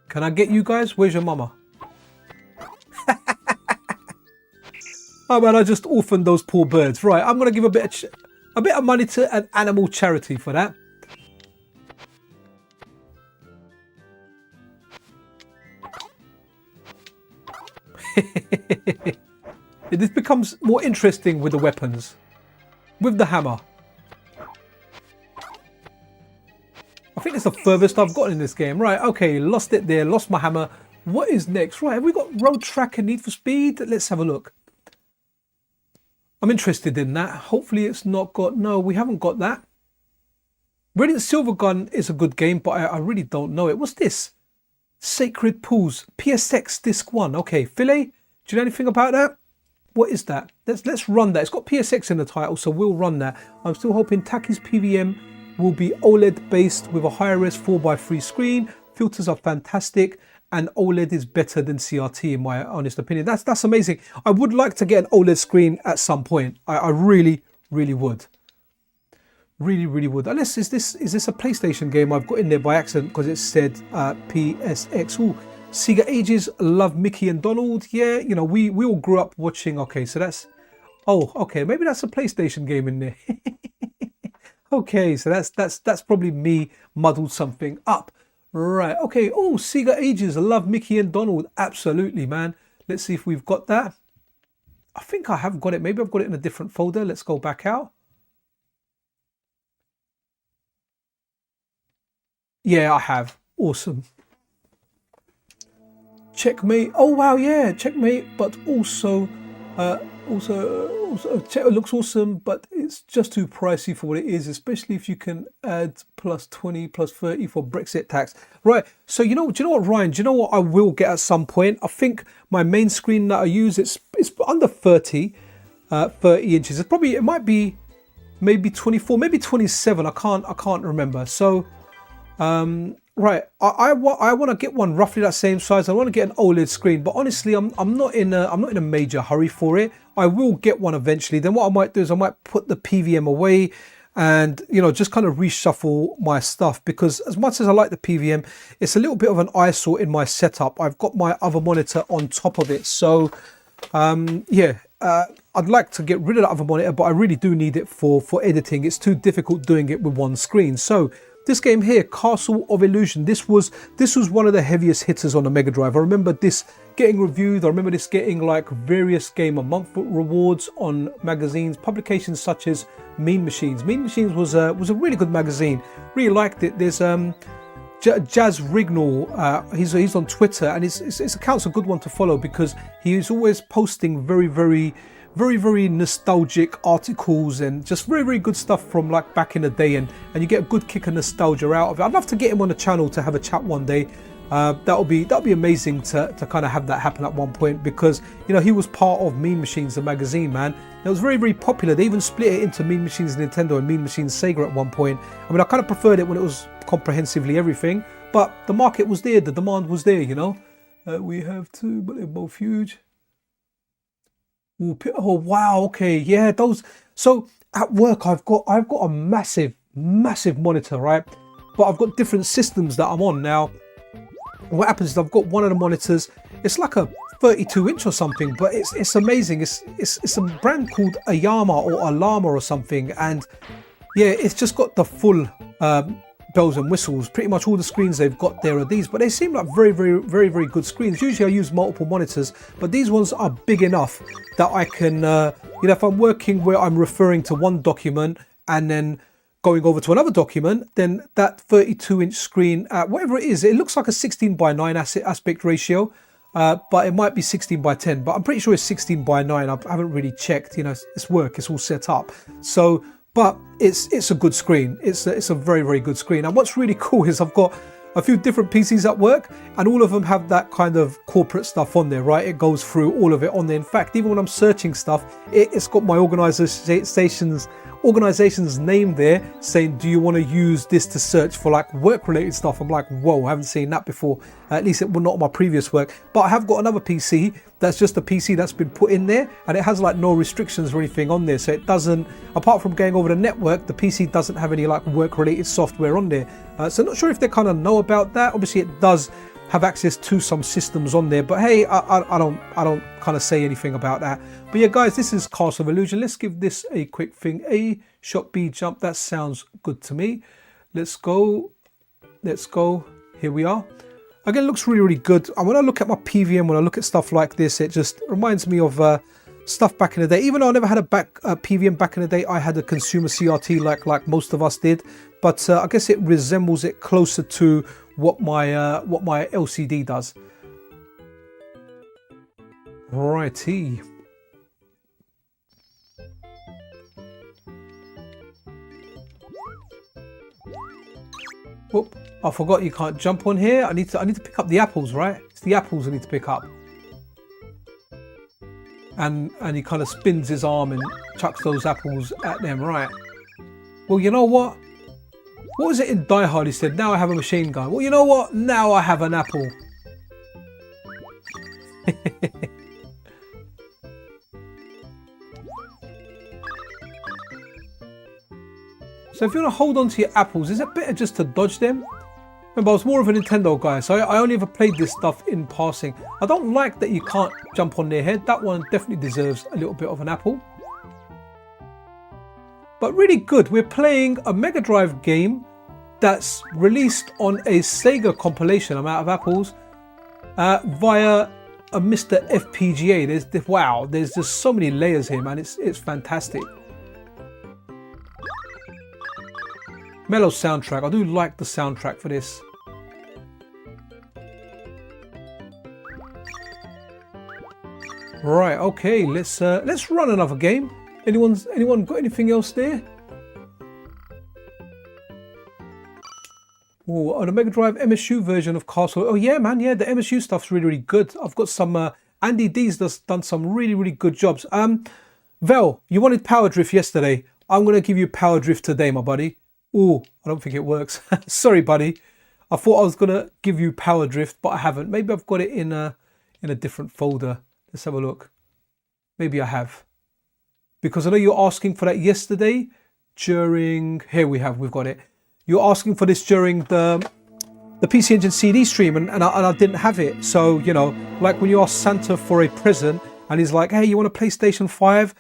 [SPEAKER 1] Can I get you guys? Where's your mama? Oh man, I just orphaned those poor birds. Right, I'm gonna give a bit of money to an animal charity for that. This becomes more interesting with the weapons, with the hammer. I think it's the furthest I've gotten in this game. Right, okay, lost it there, lost my hammer. What is next? Right, have we got Road Track and Need for Speed? Let's have a look. I'm interested in that. Hopefully it's not got... No, we haven't got that. Radiant Silvergun is a good game, but I really don't know it. What's this? Sacred Pools. PSX Disc 1. Okay, Philae, do you know anything about that? What is that? Let's run that. It's got PSX in the title, so we'll run that. I'm still hoping Taki's PVM will be OLED based with a higher res 4:3 screen. Filters are fantastic, and OLED is better than CRT in my honest opinion. That's amazing. I would like to get an OLED screen at some point. I really, really would. Really, really would. Unless is this a PlayStation game I've got in there by accident because it said PSX. Ooh, Sega ages, love Mickey and Donald. Yeah, you know, we all grew up watching. Okay, so that's, oh, okay, maybe that's a PlayStation game in there. Okay, so that's probably me muddled something up. Right, okay. Oh, Sega ages, love Mickey and Donald. Absolutely, man. Let's see if we've got that. I think I have got it. Maybe I've got it in a different folder. Let's go back out. Yeah, I have. Awesome. Checkmate. Oh wow, yeah, Checkmate. But also, it looks awesome, but it's just too pricey for what it is, especially if you can add plus 20, plus 30 for Brexit tax. Right. So do you know what, Ryan? Do you know what I will get at some point? I think my main screen that I use, it's under 30 inches. It might be maybe 24, maybe 27. I can't remember. So. Right, I want to get one roughly that same size. I want to get an OLED screen, but honestly, I'm not in a major hurry for it. I will get one eventually. Then what I might do is I might put the PVM away, and just kind of reshuffle my stuff, because as much as I like the PVM, it's a little bit of an eyesore in my setup. I've got my other monitor on top of it, so yeah. I'd like to get rid of that other monitor, but I really do need it for editing. It's too difficult doing it with one screen. So. This game here, Castle of Illusion, this was one of the heaviest hitters on the Mega Drive. I remember this getting reviewed. I remember this getting like various Game of Month rewards on magazines, publications such as Mean Machines. Mean Machines was a really good magazine. Really liked it. There's Jazz Rignall. He's on Twitter, and his account's a good one to follow, because he is always posting very nostalgic articles and just very good stuff from like back in the day, and you get a good kick of nostalgia out of it. I'd love to get him on the channel to have a chat one day. That'll be amazing to kind of have that happen at one point, because he was part of Mean Machines, the magazine, man. It was very popular. They even split it into Mean Machines Nintendo and Mean Machines Sega at one point. I mean, I kind of preferred it when it was comprehensively everything, but the market was there, the demand was there. We have two, but they're both huge. Oh wow, okay, yeah, those. So at work I've got a massive monitor, right? But I've got different systems that I'm on now. What happens is I've got one of the monitors, it's like a 32-inch or something, but it's amazing. It's a brand called Ayama or Alama or something, and yeah, it's just got the full bells and whistles. Pretty much all the screens they've got there are these, but they seem like very good screens. Usually I use multiple monitors, but these ones are big enough that I can if I'm working where I'm referring to one document and then going over to another document, then that 32-inch screen, whatever it is, it looks like a 16:9 aspect ratio, but it might be 16:10, but I'm pretty sure it's 16:9. I haven't really checked. It's work, it's all set up. So but it's a good screen. It's a very good screen. And what's really cool is I've got a few different PCs at work, and all of them have that kind of corporate stuff on there, right? It goes through all of it on there. In fact, even when I'm searching stuff, it's got my organization's name there saying, do you want to use this to search for like work related stuff? I'm like, whoa, I haven't seen that before. At least it will not my previous work. But I have got another PC that's just a PC that's been put in there, and it has like no restrictions or anything on there. So it doesn't, apart from going over the network, the PC doesn't have any like work related software on there. So I'm not sure if they kind of know about that. Obviously it does have access to some systems on there, but hey, I don't kind of say anything about that. But yeah, guys, this is Castle of Illusion. Let's give this a quick thing. A shot, B jump. That sounds good to me. Let's go. Here we are. Again, it looks really good. And when I look at my PVM, when I look at stuff like this, it just reminds me of stuff back in the day. Even though I never had a PVM back in the day, I had a consumer CRT like most of us did. But I guess it resembles it closer to what my LCD does. Righty. Whoop! I forgot you can't jump on here. I need to pick up the apples, right? It's the apples I need to pick up. And he kind of spins his arm and chucks those apples at them, right? Well, you know what? What was it in Die Hard? He said, now I have a machine gun. Well, you know what? Now I have an apple. So if you want to hold on to your apples, is it better just to dodge them? Remember, I was more of a Nintendo guy, so I only ever played this stuff in passing. I don't like that you can't jump on their head. That one definitely deserves a little bit of an apple. But really good. We're playing a Mega Drive game that's released on a Sega compilation, I'm out of apples, via a MiSTerFPGA. Wow, there's just so many layers here, man. It's fantastic. Mellow soundtrack. I do like the soundtrack for this. Right, okay, let's run another game. Anyone got anything else there? Oh, on the Mega Drive MSU version of Castle. Oh yeah, man, yeah, the MSU stuff's really, really good. I've got some Andy D's done some really, really good jobs. Vel, you wanted Power Drift yesterday. I'm gonna give you Power Drift today, my buddy. Oh, I don't think it works. Sorry, buddy. I thought I was gonna give you Power Drift, but I haven't. Maybe I've got it in a different folder. Let's have a look. Maybe I have. Because I know you're asking for that yesterday during... Here we've got it. You're asking for this during the PC Engine CD stream and I didn't have it. So, you know, like when you ask Santa for a present and he's like, hey, you want a PlayStation 5?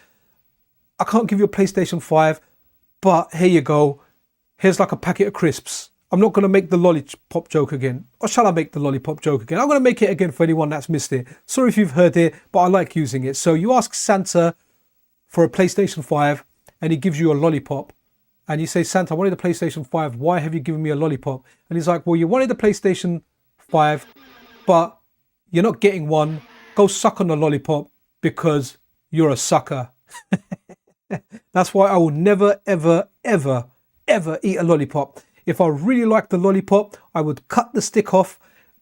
[SPEAKER 1] I can't give you a PlayStation 5, but here you go. Here's like a packet of crisps. I'm not going to make the lollipop joke again. Or shall I make the lollipop joke again? I'm going to make it again for anyone that's missed it. Sorry if you've heard it, but I like using it. So you ask Santa for a PlayStation 5 and he gives you a lollipop. And you say, Santa, I wanted a PlayStation 5. Why have you given me a lollipop? And he's like, well, you wanted the PlayStation 5, but you're not getting one. Go suck on the lollipop because you're a sucker. That's why I will never, ever, ever, ever eat a lollipop. If I really like the lollipop, I would cut the stick off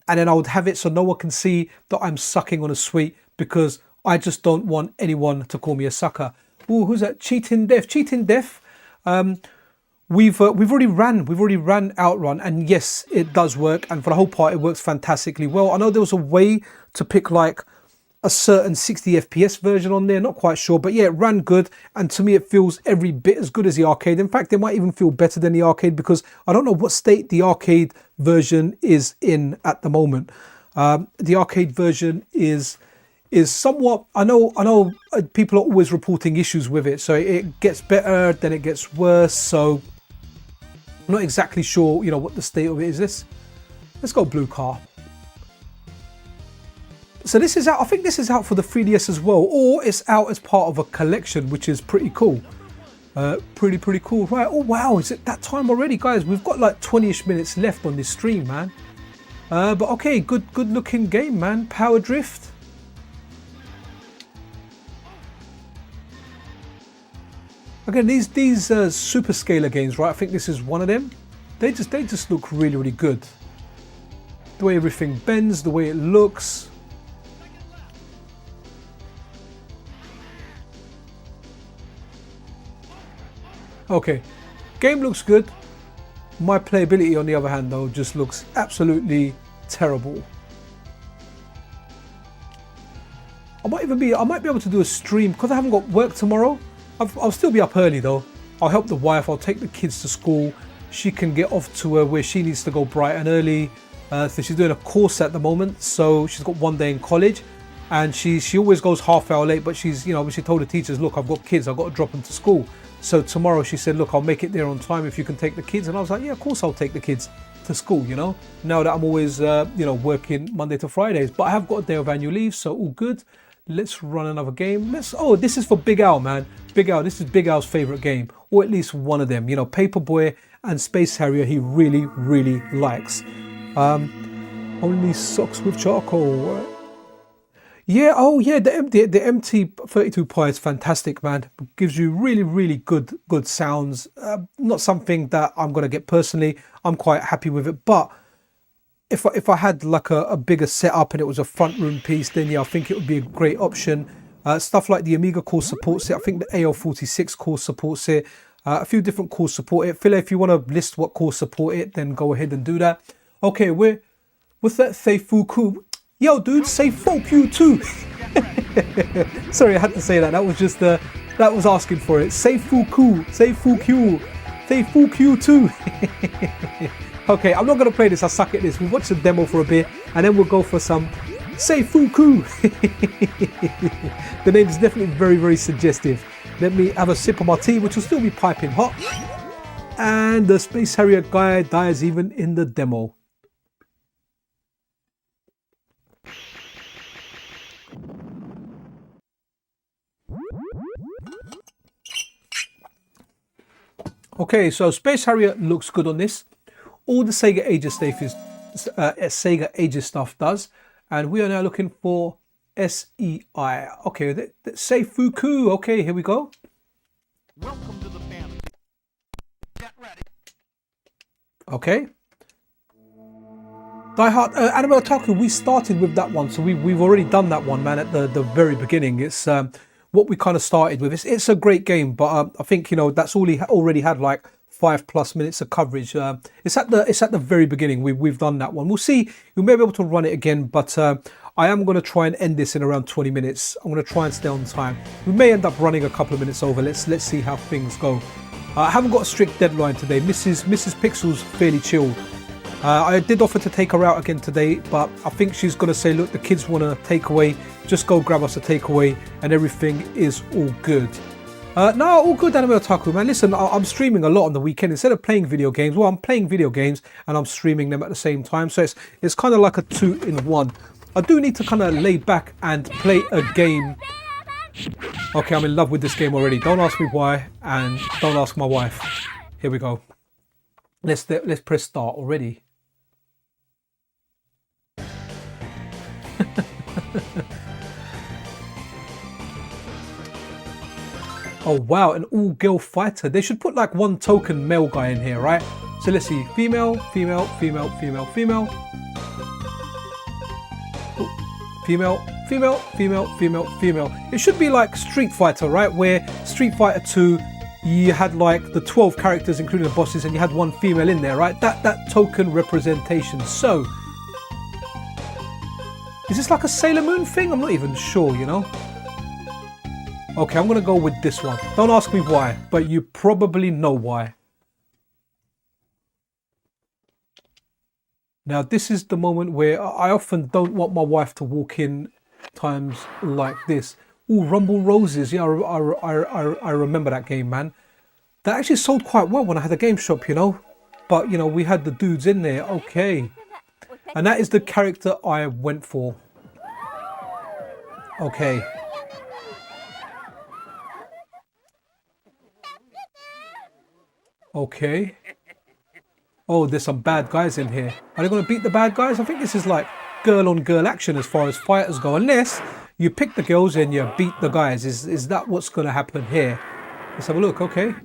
[SPEAKER 1] and then I would have it so no one can see that I'm sucking on a sweet because I just don't want anyone to call me a sucker. Ooh, who's that? Cheating Deaf. Cheating Deaf. We've already ran Outrun, and yes, it does work, and for the whole part it works fantastically well. I know there was a way to pick like a certain 60 FPS version on there, not quite sure, but yeah, it ran good, and to me it feels every bit as good as the arcade. In fact, it might even feel better than the arcade because I don't know what state the arcade version is in at the moment. The arcade version is somewhat, I know people are always reporting issues with it, so it gets better, then it gets worse, so I'm not exactly sure, you know, what the state of it is. Let's go blue car. So this is out, I think this is out for the 3DS as well, or it's out as part of a collection, which is pretty cool. Pretty cool. Right, oh wow, is it that time already, guys? We've got like 20-ish minutes left on this stream, man. But okay, good looking game, man. Power Drift. Again, these super scaler games, right? I think this is one of them. They just look really, really good. The way everything bends, the way it looks. Okay, game looks good. My playability, on the other hand, though, just looks absolutely terrible. I might be able to do a stream because I haven't got work tomorrow. I'll still be up early though. I'll help the wife. I'll take the kids to school. She can get off to where she needs to go bright and early. So she's doing a course at the moment. So she's got one day in college, and she always goes half hour late. But she's, you know, she told the teachers, look, I've got kids. I've got to drop them to school. So tomorrow she said, look, I'll make it there on time if you can take the kids. And I was like, yeah, of course I'll take the kids to school. You know, now that I'm always you know, working Monday to Fridays, but I have got a day of annual leave, so all good. Let's run another game. Oh, this is for Big Al, man. Big Al, this is Big Al's favorite game, or at least one of them. You know, Paperboy and Space Harrier, he really, really likes. Only socks with charcoal. Yeah, oh yeah, the MT32 Pi is fantastic, man. It gives you really, really good sounds. Not something that I'm gonna get personally. I'm quite happy with it, but if I had like a bigger setup and it was a front room piece, then yeah, I think it would be a great option. Stuff like the Amiga core supports it. I think the AL46 core supports it. A few different cores support it. Phil, if you want to list what cores support it, then go ahead and do that. Okay, what's that? Say Fuku. Yo, dude, say fuck you too. Sorry, I had to say that. That was just that was asking for it. Say Fuku. Say Fuku. Say fuck you too. Okay, I'm not going to play this. I suck at this. We'll watch the demo for a bit and then we'll go for some Seifuku. The name is definitely very, very suggestive. Let me have a sip of my tea, which will still be piping hot. And the Space Harrier guy dies even in the demo. Okay, so Space Harrier looks good on this. All the Sega Ages stuff is Sega Ages stuff does, and we are now looking for SEI. Okay, Seifuku. Okay, here we go.
[SPEAKER 2] Welcome to the family. Get ready.
[SPEAKER 1] Okay. Die Hard, Analogue Pocket, we started with that one, so we've already done that one, man, at the very beginning. It's what we kind of started with. It's a great game, but I think, you know, that's all he already had, like 5+ minutes of coverage. It's at the very beginning. We've done that one. We'll see. We may be able to run it again, but I am going to try and end this in around 20 minutes. I'm going to try and stay on time. We may end up running a couple of minutes over. Let's see how things go. I haven't got a strict deadline today. Mrs. Pixel's fairly chilled. I did offer to take her out again today, but I think she's going to say, look, the kids want a takeaway. Just go grab us a takeaway and everything is all good. No, all good, Anime Otaku, man. Listen, I'm streaming a lot on the weekend. Instead of playing video games, well, I'm playing video games and I'm streaming them at the same time. So it's kind of like a 2-in-1. I do need to kind of lay back and play a game. Okay, I'm in love with this game already. Don't ask me why, and don't ask my wife. Here we go. Let's press start already. Oh wow, an all-girl fighter. They should put like one token male guy in here, right? So let's see, female, female, female, female, female. Female, female, female, female, female. It should be like Street Fighter, right? Where Street Fighter 2, you had like the 12 characters, including the bosses, and you had one female in there, right? That token representation. So, is this like a Sailor Moon thing? I'm not even sure, you know? Okay, I'm gonna go with this one. Don't ask me why, but you probably know why. Now, this is the moment where I often don't want my wife to walk in times like this. Ooh, Rumble Roses. Yeah, I remember that game, man. That actually sold quite well when I had a game shop, you know. But, you know, we had the dudes in there. Okay. And that is the character I went for. Okay. Okay. Oh, there's some bad guys in here. Are they going to beat the bad guys? I think this is like girl-on-girl action as far as fighters go. Unless you pick the girls and you beat the guys. Is that what's going to happen here? Let's have a look. Okay.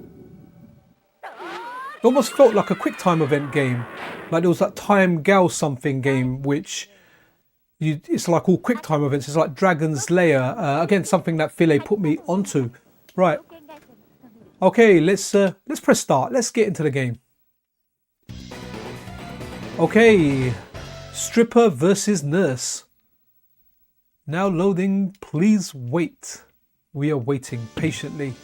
[SPEAKER 1] It almost felt like a quick time event game. Like there was that Time Gal something game, which it's like all quick time events. It's like Dragon's Lair. Again, something that Philae put me onto. Right. Okay, let's press start. Let's get into the game. Okay, stripper versus nurse. Now loading, please wait. We are waiting patiently.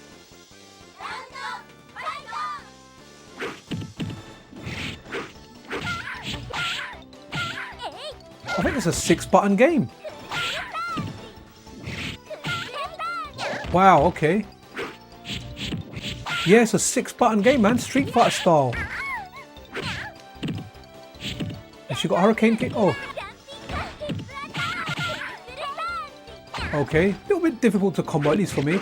[SPEAKER 1] I think it's a 6-button game. Wow, okay. Yeah, it's a 6-button game, man. Street Fighter style. Has she got Hurricane Kick? Oh. Okay. A little bit difficult to combo, at least for me.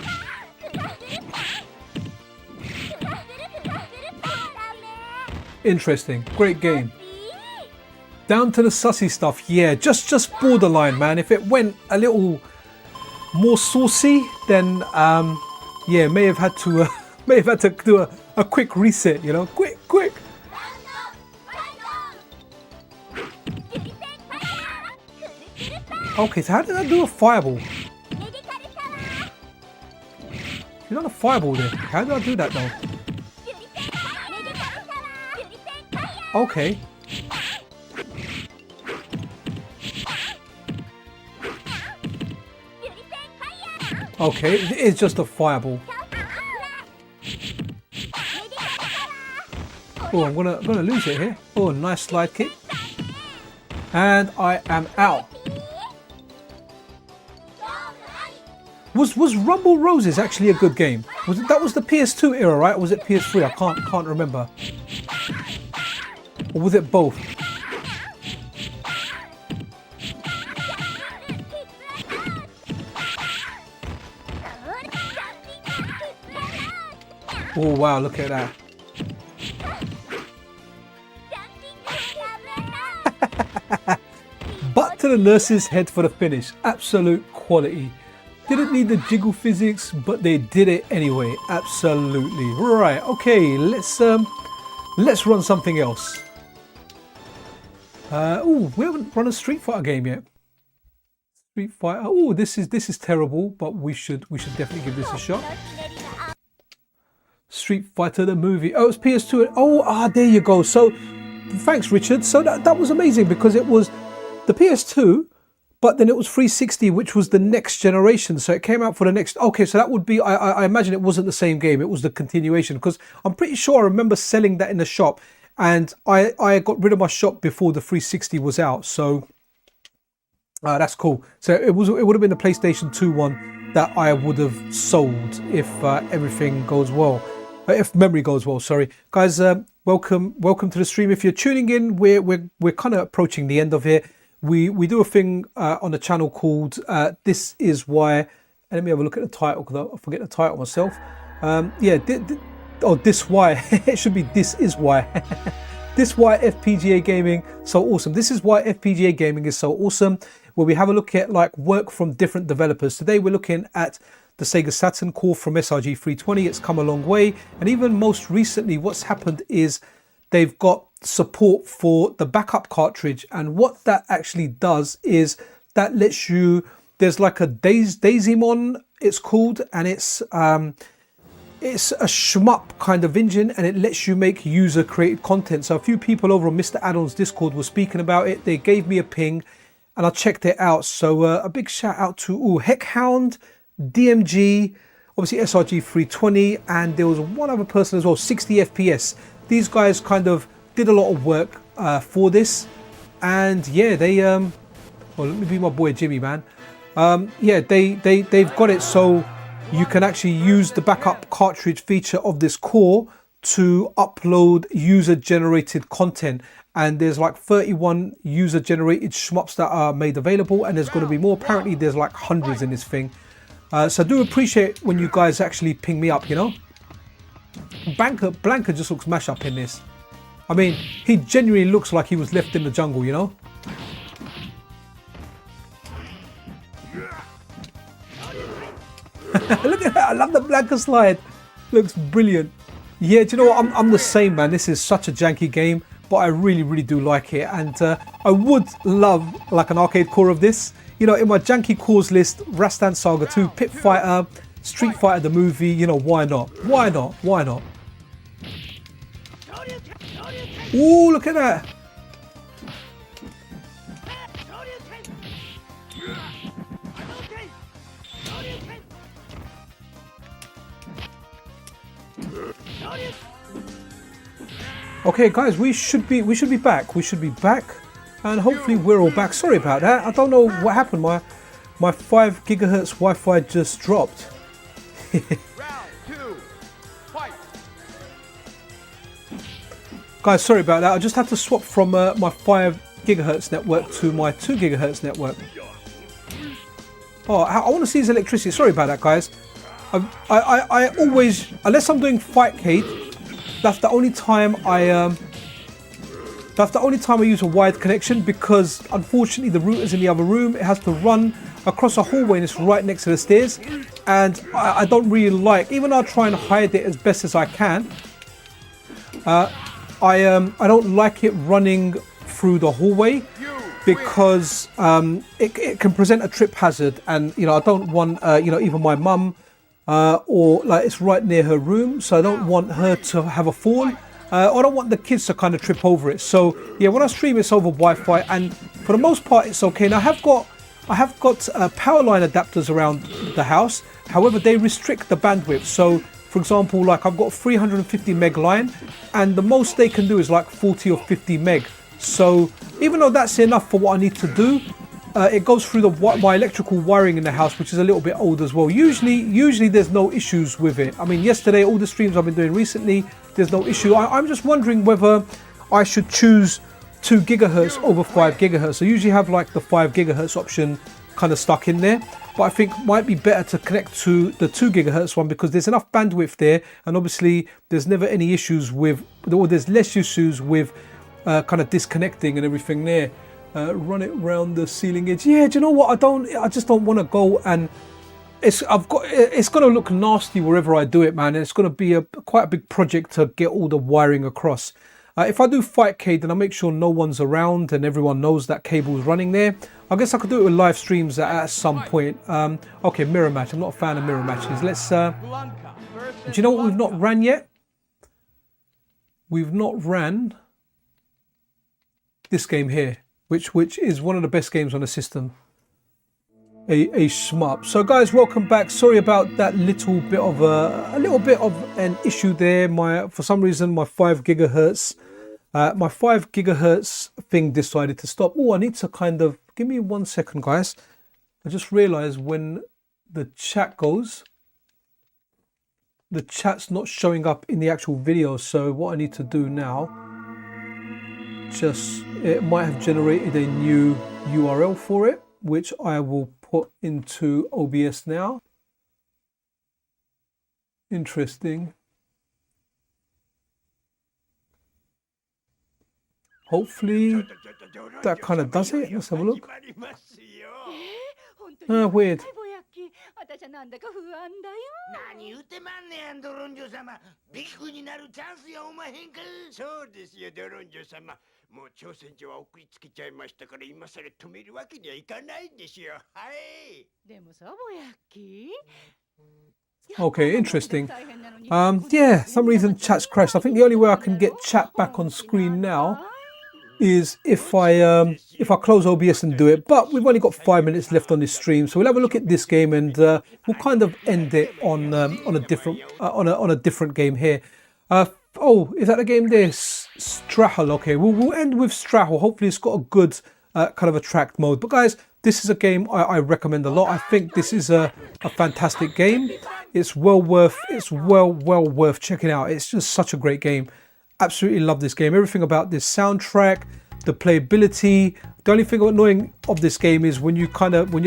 [SPEAKER 1] Interesting. Great game. Down to the sussy stuff. Yeah, just borderline, man. If it went a little more saucy, then yeah, may have had to do a quick reset, you know, quick. Okay, so how did I do a fireball? She's on a fireball there. How did I do that though? Okay. Okay, it is just a fireball. Oh, I'm gonna lose it here. Oh, nice slide kick. And I am out. Was Rumble Roses actually a good game? That was the PS2 era, right? Or was it PS3? I can't remember. Or was it both? Oh wow, look at that. Butt to the nurse's head for the finish. Absolute quality. Didn't need the jiggle physics, but they did it anyway. Absolutely. Right, okay, let's run something else. Oh, we haven't run a Street Fighter game yet. Street Fighter. Oh, this is terrible, but we should definitely give this a shot. Street Fighter the movie. Oh, it's PS2. Oh, there you go. So, thanks, Richard. So that was amazing because it was the PS2, but then it was 360, which was the next generation. So it came out for the next. Okay, so that would be. I imagine it wasn't the same game. It was the continuation because I'm pretty sure I remember selling that in the shop, and I got rid of my shop before the 360 was out. So that's cool. So it would have been the PlayStation 2 one that I would have sold if everything goes well. If memory goes well, sorry, guys. Welcome to the stream. If you're tuning in, we're kind of approaching the end of it. We do a thing on the channel called "This Is Why." And let me have a look at the title because I forget the title myself. This why it should be "This Is Why." This why FPGA gaming so awesome. This is why FPGA gaming is so awesome. Where we have a look at like work from different developers. Today we're looking at the Sega Saturn core from srg320. It's come a long way, and even most recently what's happened is they've got support for the backup cartridge, and what that actually does is that lets you, there's like a Daisymon it's called, and it's a shmup kind of engine, and it lets you make user created content. So a few people over on MiSTer Add-ons Discord were speaking about it. They gave me a ping and I checked it out. So a big shout out to Heckhound, DMG, obviously srg320, and there was one other person as well, 60 FPS. These guys kind of did a lot of work for this, and yeah, they well, let me be my boy Jimmy, man. Yeah, they've got it so you can actually use the backup cartridge feature of this core to upload user generated content, and there's like 31 user generated shmups that are made available, and there's going to be more. Apparently there's like hundreds in this thing. So I do appreciate when you guys actually ping me up, you know. Blanca just looks mash up in this. I mean, he genuinely looks like he was left in the jungle, you know. Look at that, I love the Blanca slide. Looks brilliant. Yeah, do you know what, I'm the same, man. This is such a janky game, but I really do like it, and I would love like an arcade core of this. You know, in my janky cores list, Rastan Saga 2, Pit Fighter, Street Fighter the movie, you know, why not? Why not? Why not? Ooh, look at that. Okay, guys, we should be back. We should be back. And hopefully we're all back. Sorry about that. I don't know what happened. My 5 gigahertz Wi-Fi just dropped.
[SPEAKER 2] Round 2, fight.
[SPEAKER 1] Guys, sorry about that. I just had to swap from my 5 gigahertz network to my 2 gigahertz network. Oh, I want to see his electricity. Sorry about that, guys. I always, unless I'm doing Fightcade, that's the only time I use a wired connection, because unfortunately the router's in the other room. It has to run across a hallway and it's right next to the stairs, and I don't really like, even though I try and hide it as best as I can, I don't like it running through the hallway, because it can present a trip hazard, and you know, I don't want you know, even my mum or like, it's right near her room, so I don't want her to have a fall. I don't want the kids to kind of trip over it. So yeah, when I stream it's over Wi-Fi, and for the most part it's okay. Now I have got power line adapters around the house. However, they restrict the bandwidth. So For example, like I've got 350 meg line, and the most they can do is like 40 or 50 meg. So even though that's enough for what I need to do, it goes through my electrical wiring in the house, which is a little bit old as well. Usually there's no issues with it. I mean, yesterday, all the streams I've been doing recently, there's no issue. I'm just wondering whether I should choose 2 gigahertz over 5 gigahertz. I usually have like the 5 gigahertz option kind of stuck in there, but I think it might be better to connect to the 2 gigahertz one because there's enough bandwidth there, and obviously there's never any issues with, or there's less issues with kind of disconnecting and everything there. Run it round the ceiling edge. Yeah, do you know what? I just don't want to go and it's going to look nasty wherever I do it, man. It's going to be quite a big project to get all the wiring across. If I do Fightcade, then I'll make sure no one's around and everyone knows that cable is running there. I guess I could do it with live streams at some point. Okay, mirror match. I'm not a fan of mirror matches. Let's. Do you know what we've not ran yet? We've not ran this game here, which is one of the best games on the system. A shmup. So guys, welcome back. Sorry about that little bit of an issue there. For some reason my 5 gigahertz thing decided to stop. Oh, I need to kind of give me 1 second, guys. I just realized when the chat goes, the chat's not showing up in the actual video. So what I need to do now, it might have generated a new URL for it, which I will put into OBS now. Interesting. Hopefully that kind of does it. Let's have a look. Weird.
[SPEAKER 5] 私はなんだか不安だよ。何言うてまんねん、ドロンジョ様。ビッグになるチャンスやおまへんか。そうですよ、ドロンジョ様。もう挑戦状は送りつけちゃいましたから、今さら止めるわけにはいかないんですよ。はい。でもさ、ぼやっき。
[SPEAKER 1] Okay, interesting. Yeah, some reason chat's crashed. I think the only way I can get chat back on screen now is if I close OBS and do it. But we've only got 5 minutes left on this stream, so we'll have a look at this game and we'll kind of end it on a different game here. Oh, is that the game there? Strahel. Okay, we'll end with Strahel. Hopefully it's got a good kind of attract mode. But guys, this is a game I recommend a lot. I think this is a fantastic game. It's well worth checking out. It's just such a great game. Absolutely love this game. Everything about this soundtrack, the playability. The only thing annoying of this game is when you're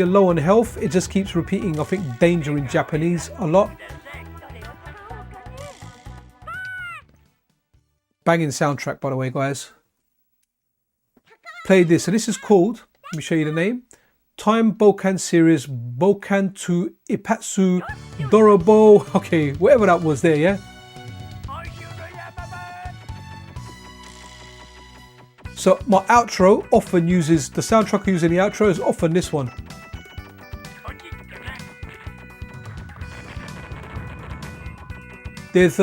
[SPEAKER 1] low on health, it just keeps repeating, I think, danger in Japanese a lot. Banging soundtrack, by the way, guys. Play this. So this is called, let me show you the name, Time Bokan Series Bokan to Ipatsu Dorobo. Okay, whatever that was there, yeah? So my outro often uses, the soundtrack I use in the outro is often this one. There's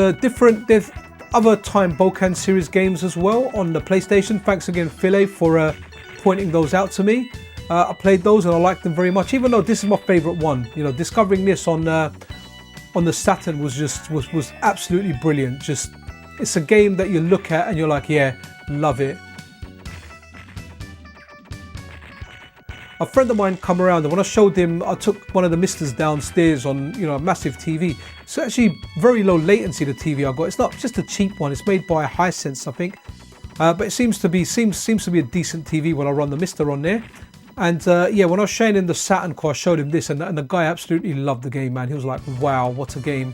[SPEAKER 1] other Time Bokan series games as well on the PlayStation. Thanks again, Philae, for pointing those out to me. I played those and I liked them very much, even though this is my favorite one. You know, discovering this on the Saturn was absolutely brilliant. Just, it's a game that you look at and you're like, yeah, love it. A friend of mine come around and when I showed him, I took one of the MiSTers downstairs on, you know, a massive TV. It's actually very low latency, the TV I got. It's not just a cheap one. It's made by Hisense, I think. But it seems to be a decent TV when I run the MiSTer on there. And yeah, when I was showing him the Saturn car, I showed him this and the guy absolutely loved the game, man. He was like, wow, what a game.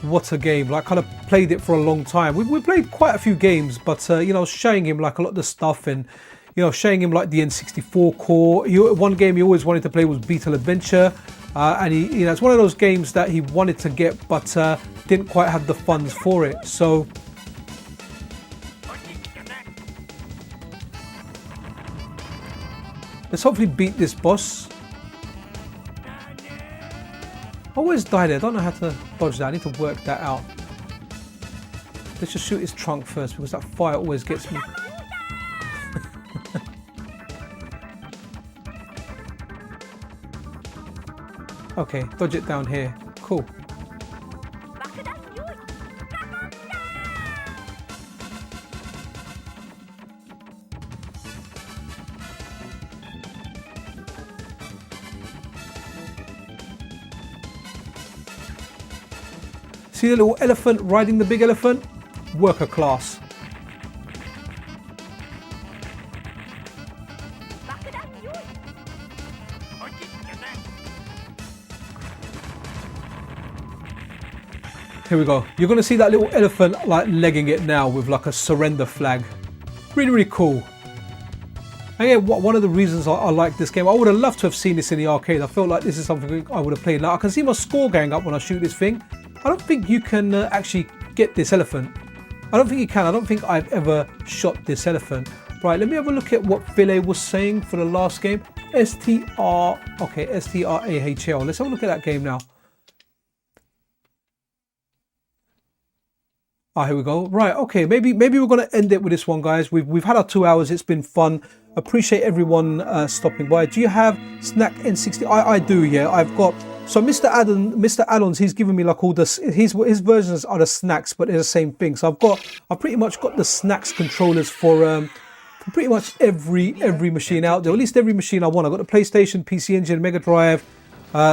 [SPEAKER 1] What a game. Like, kind of played it for a long time. We played quite a few games, but, you know, showing him like a lot of the stuff and, you know, showing him like the N64 core. One game he always wanted to play was Beetle Adventure. And you know, it's one of those games that he wanted to get, but didn't quite have the funds for it. So let's hopefully beat this boss. I always die there. I don't know how to dodge that. I need to work that out. Let's just shoot his trunk first because that fire always gets me. Okay, dodge it down here. Cool. See the little elephant riding the big elephant? Worker class. Here we go. You're going to see that little elephant like legging it now with like a surrender flag. Really, really cool. And yeah, one of the reasons I like this game, I would have loved to have seen this in the arcade. I felt like this is something I would have played. Now I can see my score going up when I shoot this thing. I don't think you can actually get this elephant. I don't think you can. I don't think I've ever shot this elephant. Right, let me have a look at what Philae was saying for the last game. STR, okay, STRAHL. Let's have a look at that game now. Ah, here we go. Right, okay, maybe we're going to end it with this one, guys. We've had our 2 hours. It's been fun. Appreciate everyone stopping by. Do you have Snack N60? I do, yeah. I've got, so Mr. Addons, he's given me like all this, his versions are the snacks, but they're the same thing. So I've pretty much got the snacks controllers for pretty much every machine out there, at least every machine I want. I've got the PlayStation, PC Engine, Mega Drive,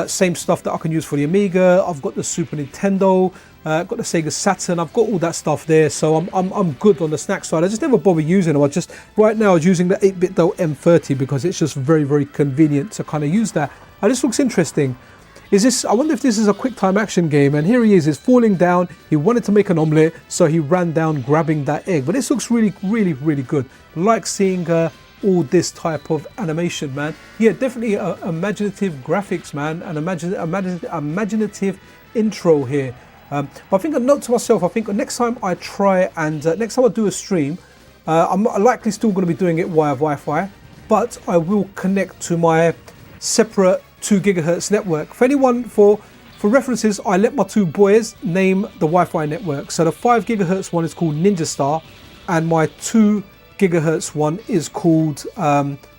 [SPEAKER 1] same stuff that I can use for the Amiga. I've got the Super Nintendo. Got the Sega Saturn. I've got all that stuff there, so I'm good on the snack side. I just never bother using them. Right now I was using the 8-bit Dell M30 because it's just very, very convenient to kind of use that. And this looks interesting. I wonder if this is a quick time action game, and here he is, he's falling down. He wanted to make an omelette, so he ran down grabbing that egg. But this looks really, really, really good. Like seeing all this type of animation, man. Yeah, definitely imaginative graphics, man, and imaginative intro here. But I think a note to myself, I think next time I try and next time I do a stream, I'm likely still going to be doing it via Wi-Fi, but I will connect to my separate 2 GHz network. For anyone, for references, I let my 2 boys name the Wi-Fi network. So the 5 GHz one is called Ninja Star, and my 2 GHz one is called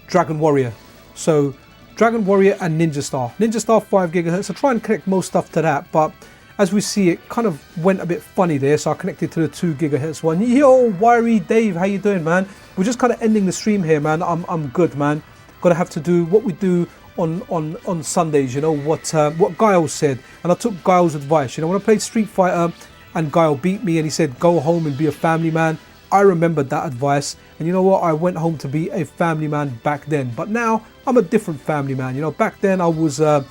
[SPEAKER 1] Dragon Warrior. So Dragon Warrior and Ninja Star. Ninja Star 5 GHz. I try and connect most stuff to that, but as we see, it kind of went a bit funny there, so I connected to the 2 GHz one. Yo, Wiry Dave, how you doing, man? We're just kind of ending the stream here, man. I'm good, man. Gonna have to do what we do on Sundays, you know, what Guile said. And I took Guile's advice. You know, when I played Street Fighter and Guile beat me and he said, go home and be a family man, I remembered that advice. And you know what? I went home to be a family man back then. But now I'm a different family man. You know, back then I was a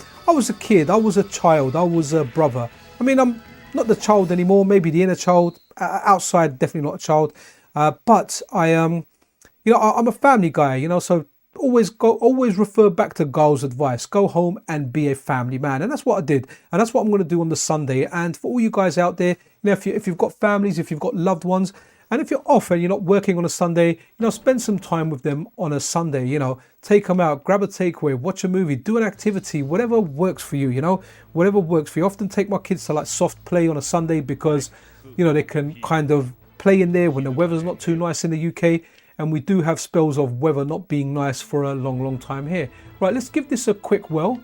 [SPEAKER 1] kid, I was a child, I was a brother. I mean, I'm not the child anymore, maybe the inner child, outside definitely not a child, but I am, you know, I'm a family guy, you know, so always refer back to Guile's advice, go home and be a family man. And that's what I did, and that's what I'm going to do on the Sunday. And for all you guys out there, you know, if you've got families, if you've got loved ones, and if you're off and you're not working on a Sunday, you know, spend some time with them on a Sunday, you know, take them out, grab a takeaway, watch a movie, do an activity, whatever works for you, you know, whatever works for you. I often take my kids to like soft play on a Sunday because, you know, they can kind of play in there when the weather's not too nice in the UK. And we do have spells of weather not being nice for a long, long time here. Right, let's give this a quick whirl.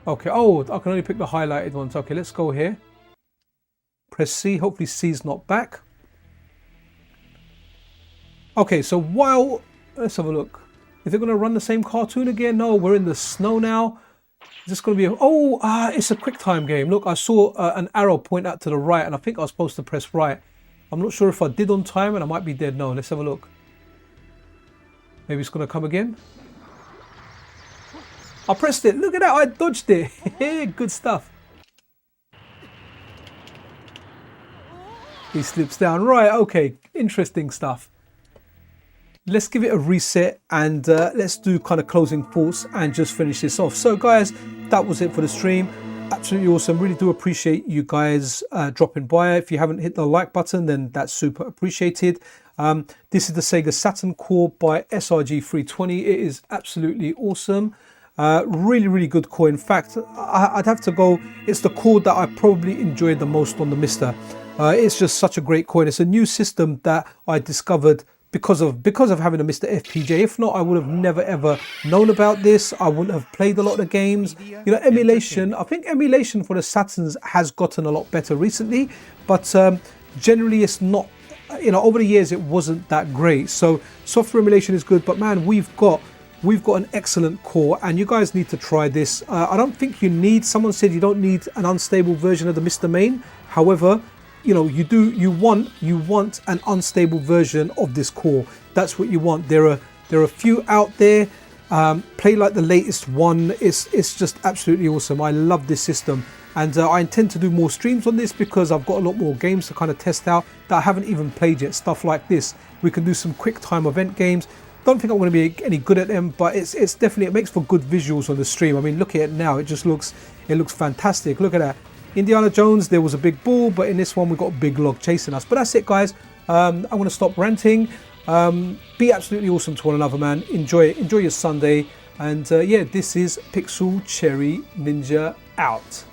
[SPEAKER 1] Okay, oh, I can only pick the highlighted ones. Okay, let's go here. Press C, hopefully C's not back. Okay, so let's have a look. Is it going to run the same cartoon again? No, we're in the snow now. Is this going to be it's a quick time game. Look, I saw an arrow point out to the right, and I think I was supposed to press right. I'm not sure if I did on time, and I might be dead. No, let's have a look. Maybe it's going to come again. I pressed it. Look at that, I dodged it. Good stuff. He slips down. Right, okay, interesting stuff. Let's give it a reset and let's do kind of closing thoughts and just finish this off. So guys, that was it for the stream. Absolutely awesome. Really do appreciate you guys dropping by. If you haven't hit the like button, then that's super appreciated. This is the Sega Saturn core by srg320. It is absolutely awesome. Really, really good core. In fact, I'd have to go, it's the core that I probably enjoyed the most on the MiSTer. It's just such a great core. It's a new system that I discovered because of having a MiSTerFPGA. If not, I would have never ever known about this. I wouldn't have played a lot of games. You know, emulation, I think emulation for the Saturns has gotten a lot better recently, but generally it's not, you know, over the years it wasn't that great. So software emulation is good, but man, we've got we've got an excellent core, and you guys need to try this. I don't think you need, someone said you don't need an unstable version of the MiSTer main. However, you know, you want an unstable version of this core. That's what you want. There are a few out there. Play like the latest one. It's just absolutely awesome. I love this system, and I intend to do more streams on this because I've got a lot more games to kind of test out that I haven't even played yet. Stuff like this. We can do some quick time event games. Don't think I'm going to be any good at them, but it's definitely, it makes for good visuals on the stream. I mean, look at it now. It looks fantastic. Look at that. Indiana Jones, there was a big bull, but in this one we've got a big log chasing us. But that's it, guys. I'm going to stop ranting. Be absolutely awesome to one another, man. Enjoy your Sunday. And yeah, this is Pixel Cherry Ninja out.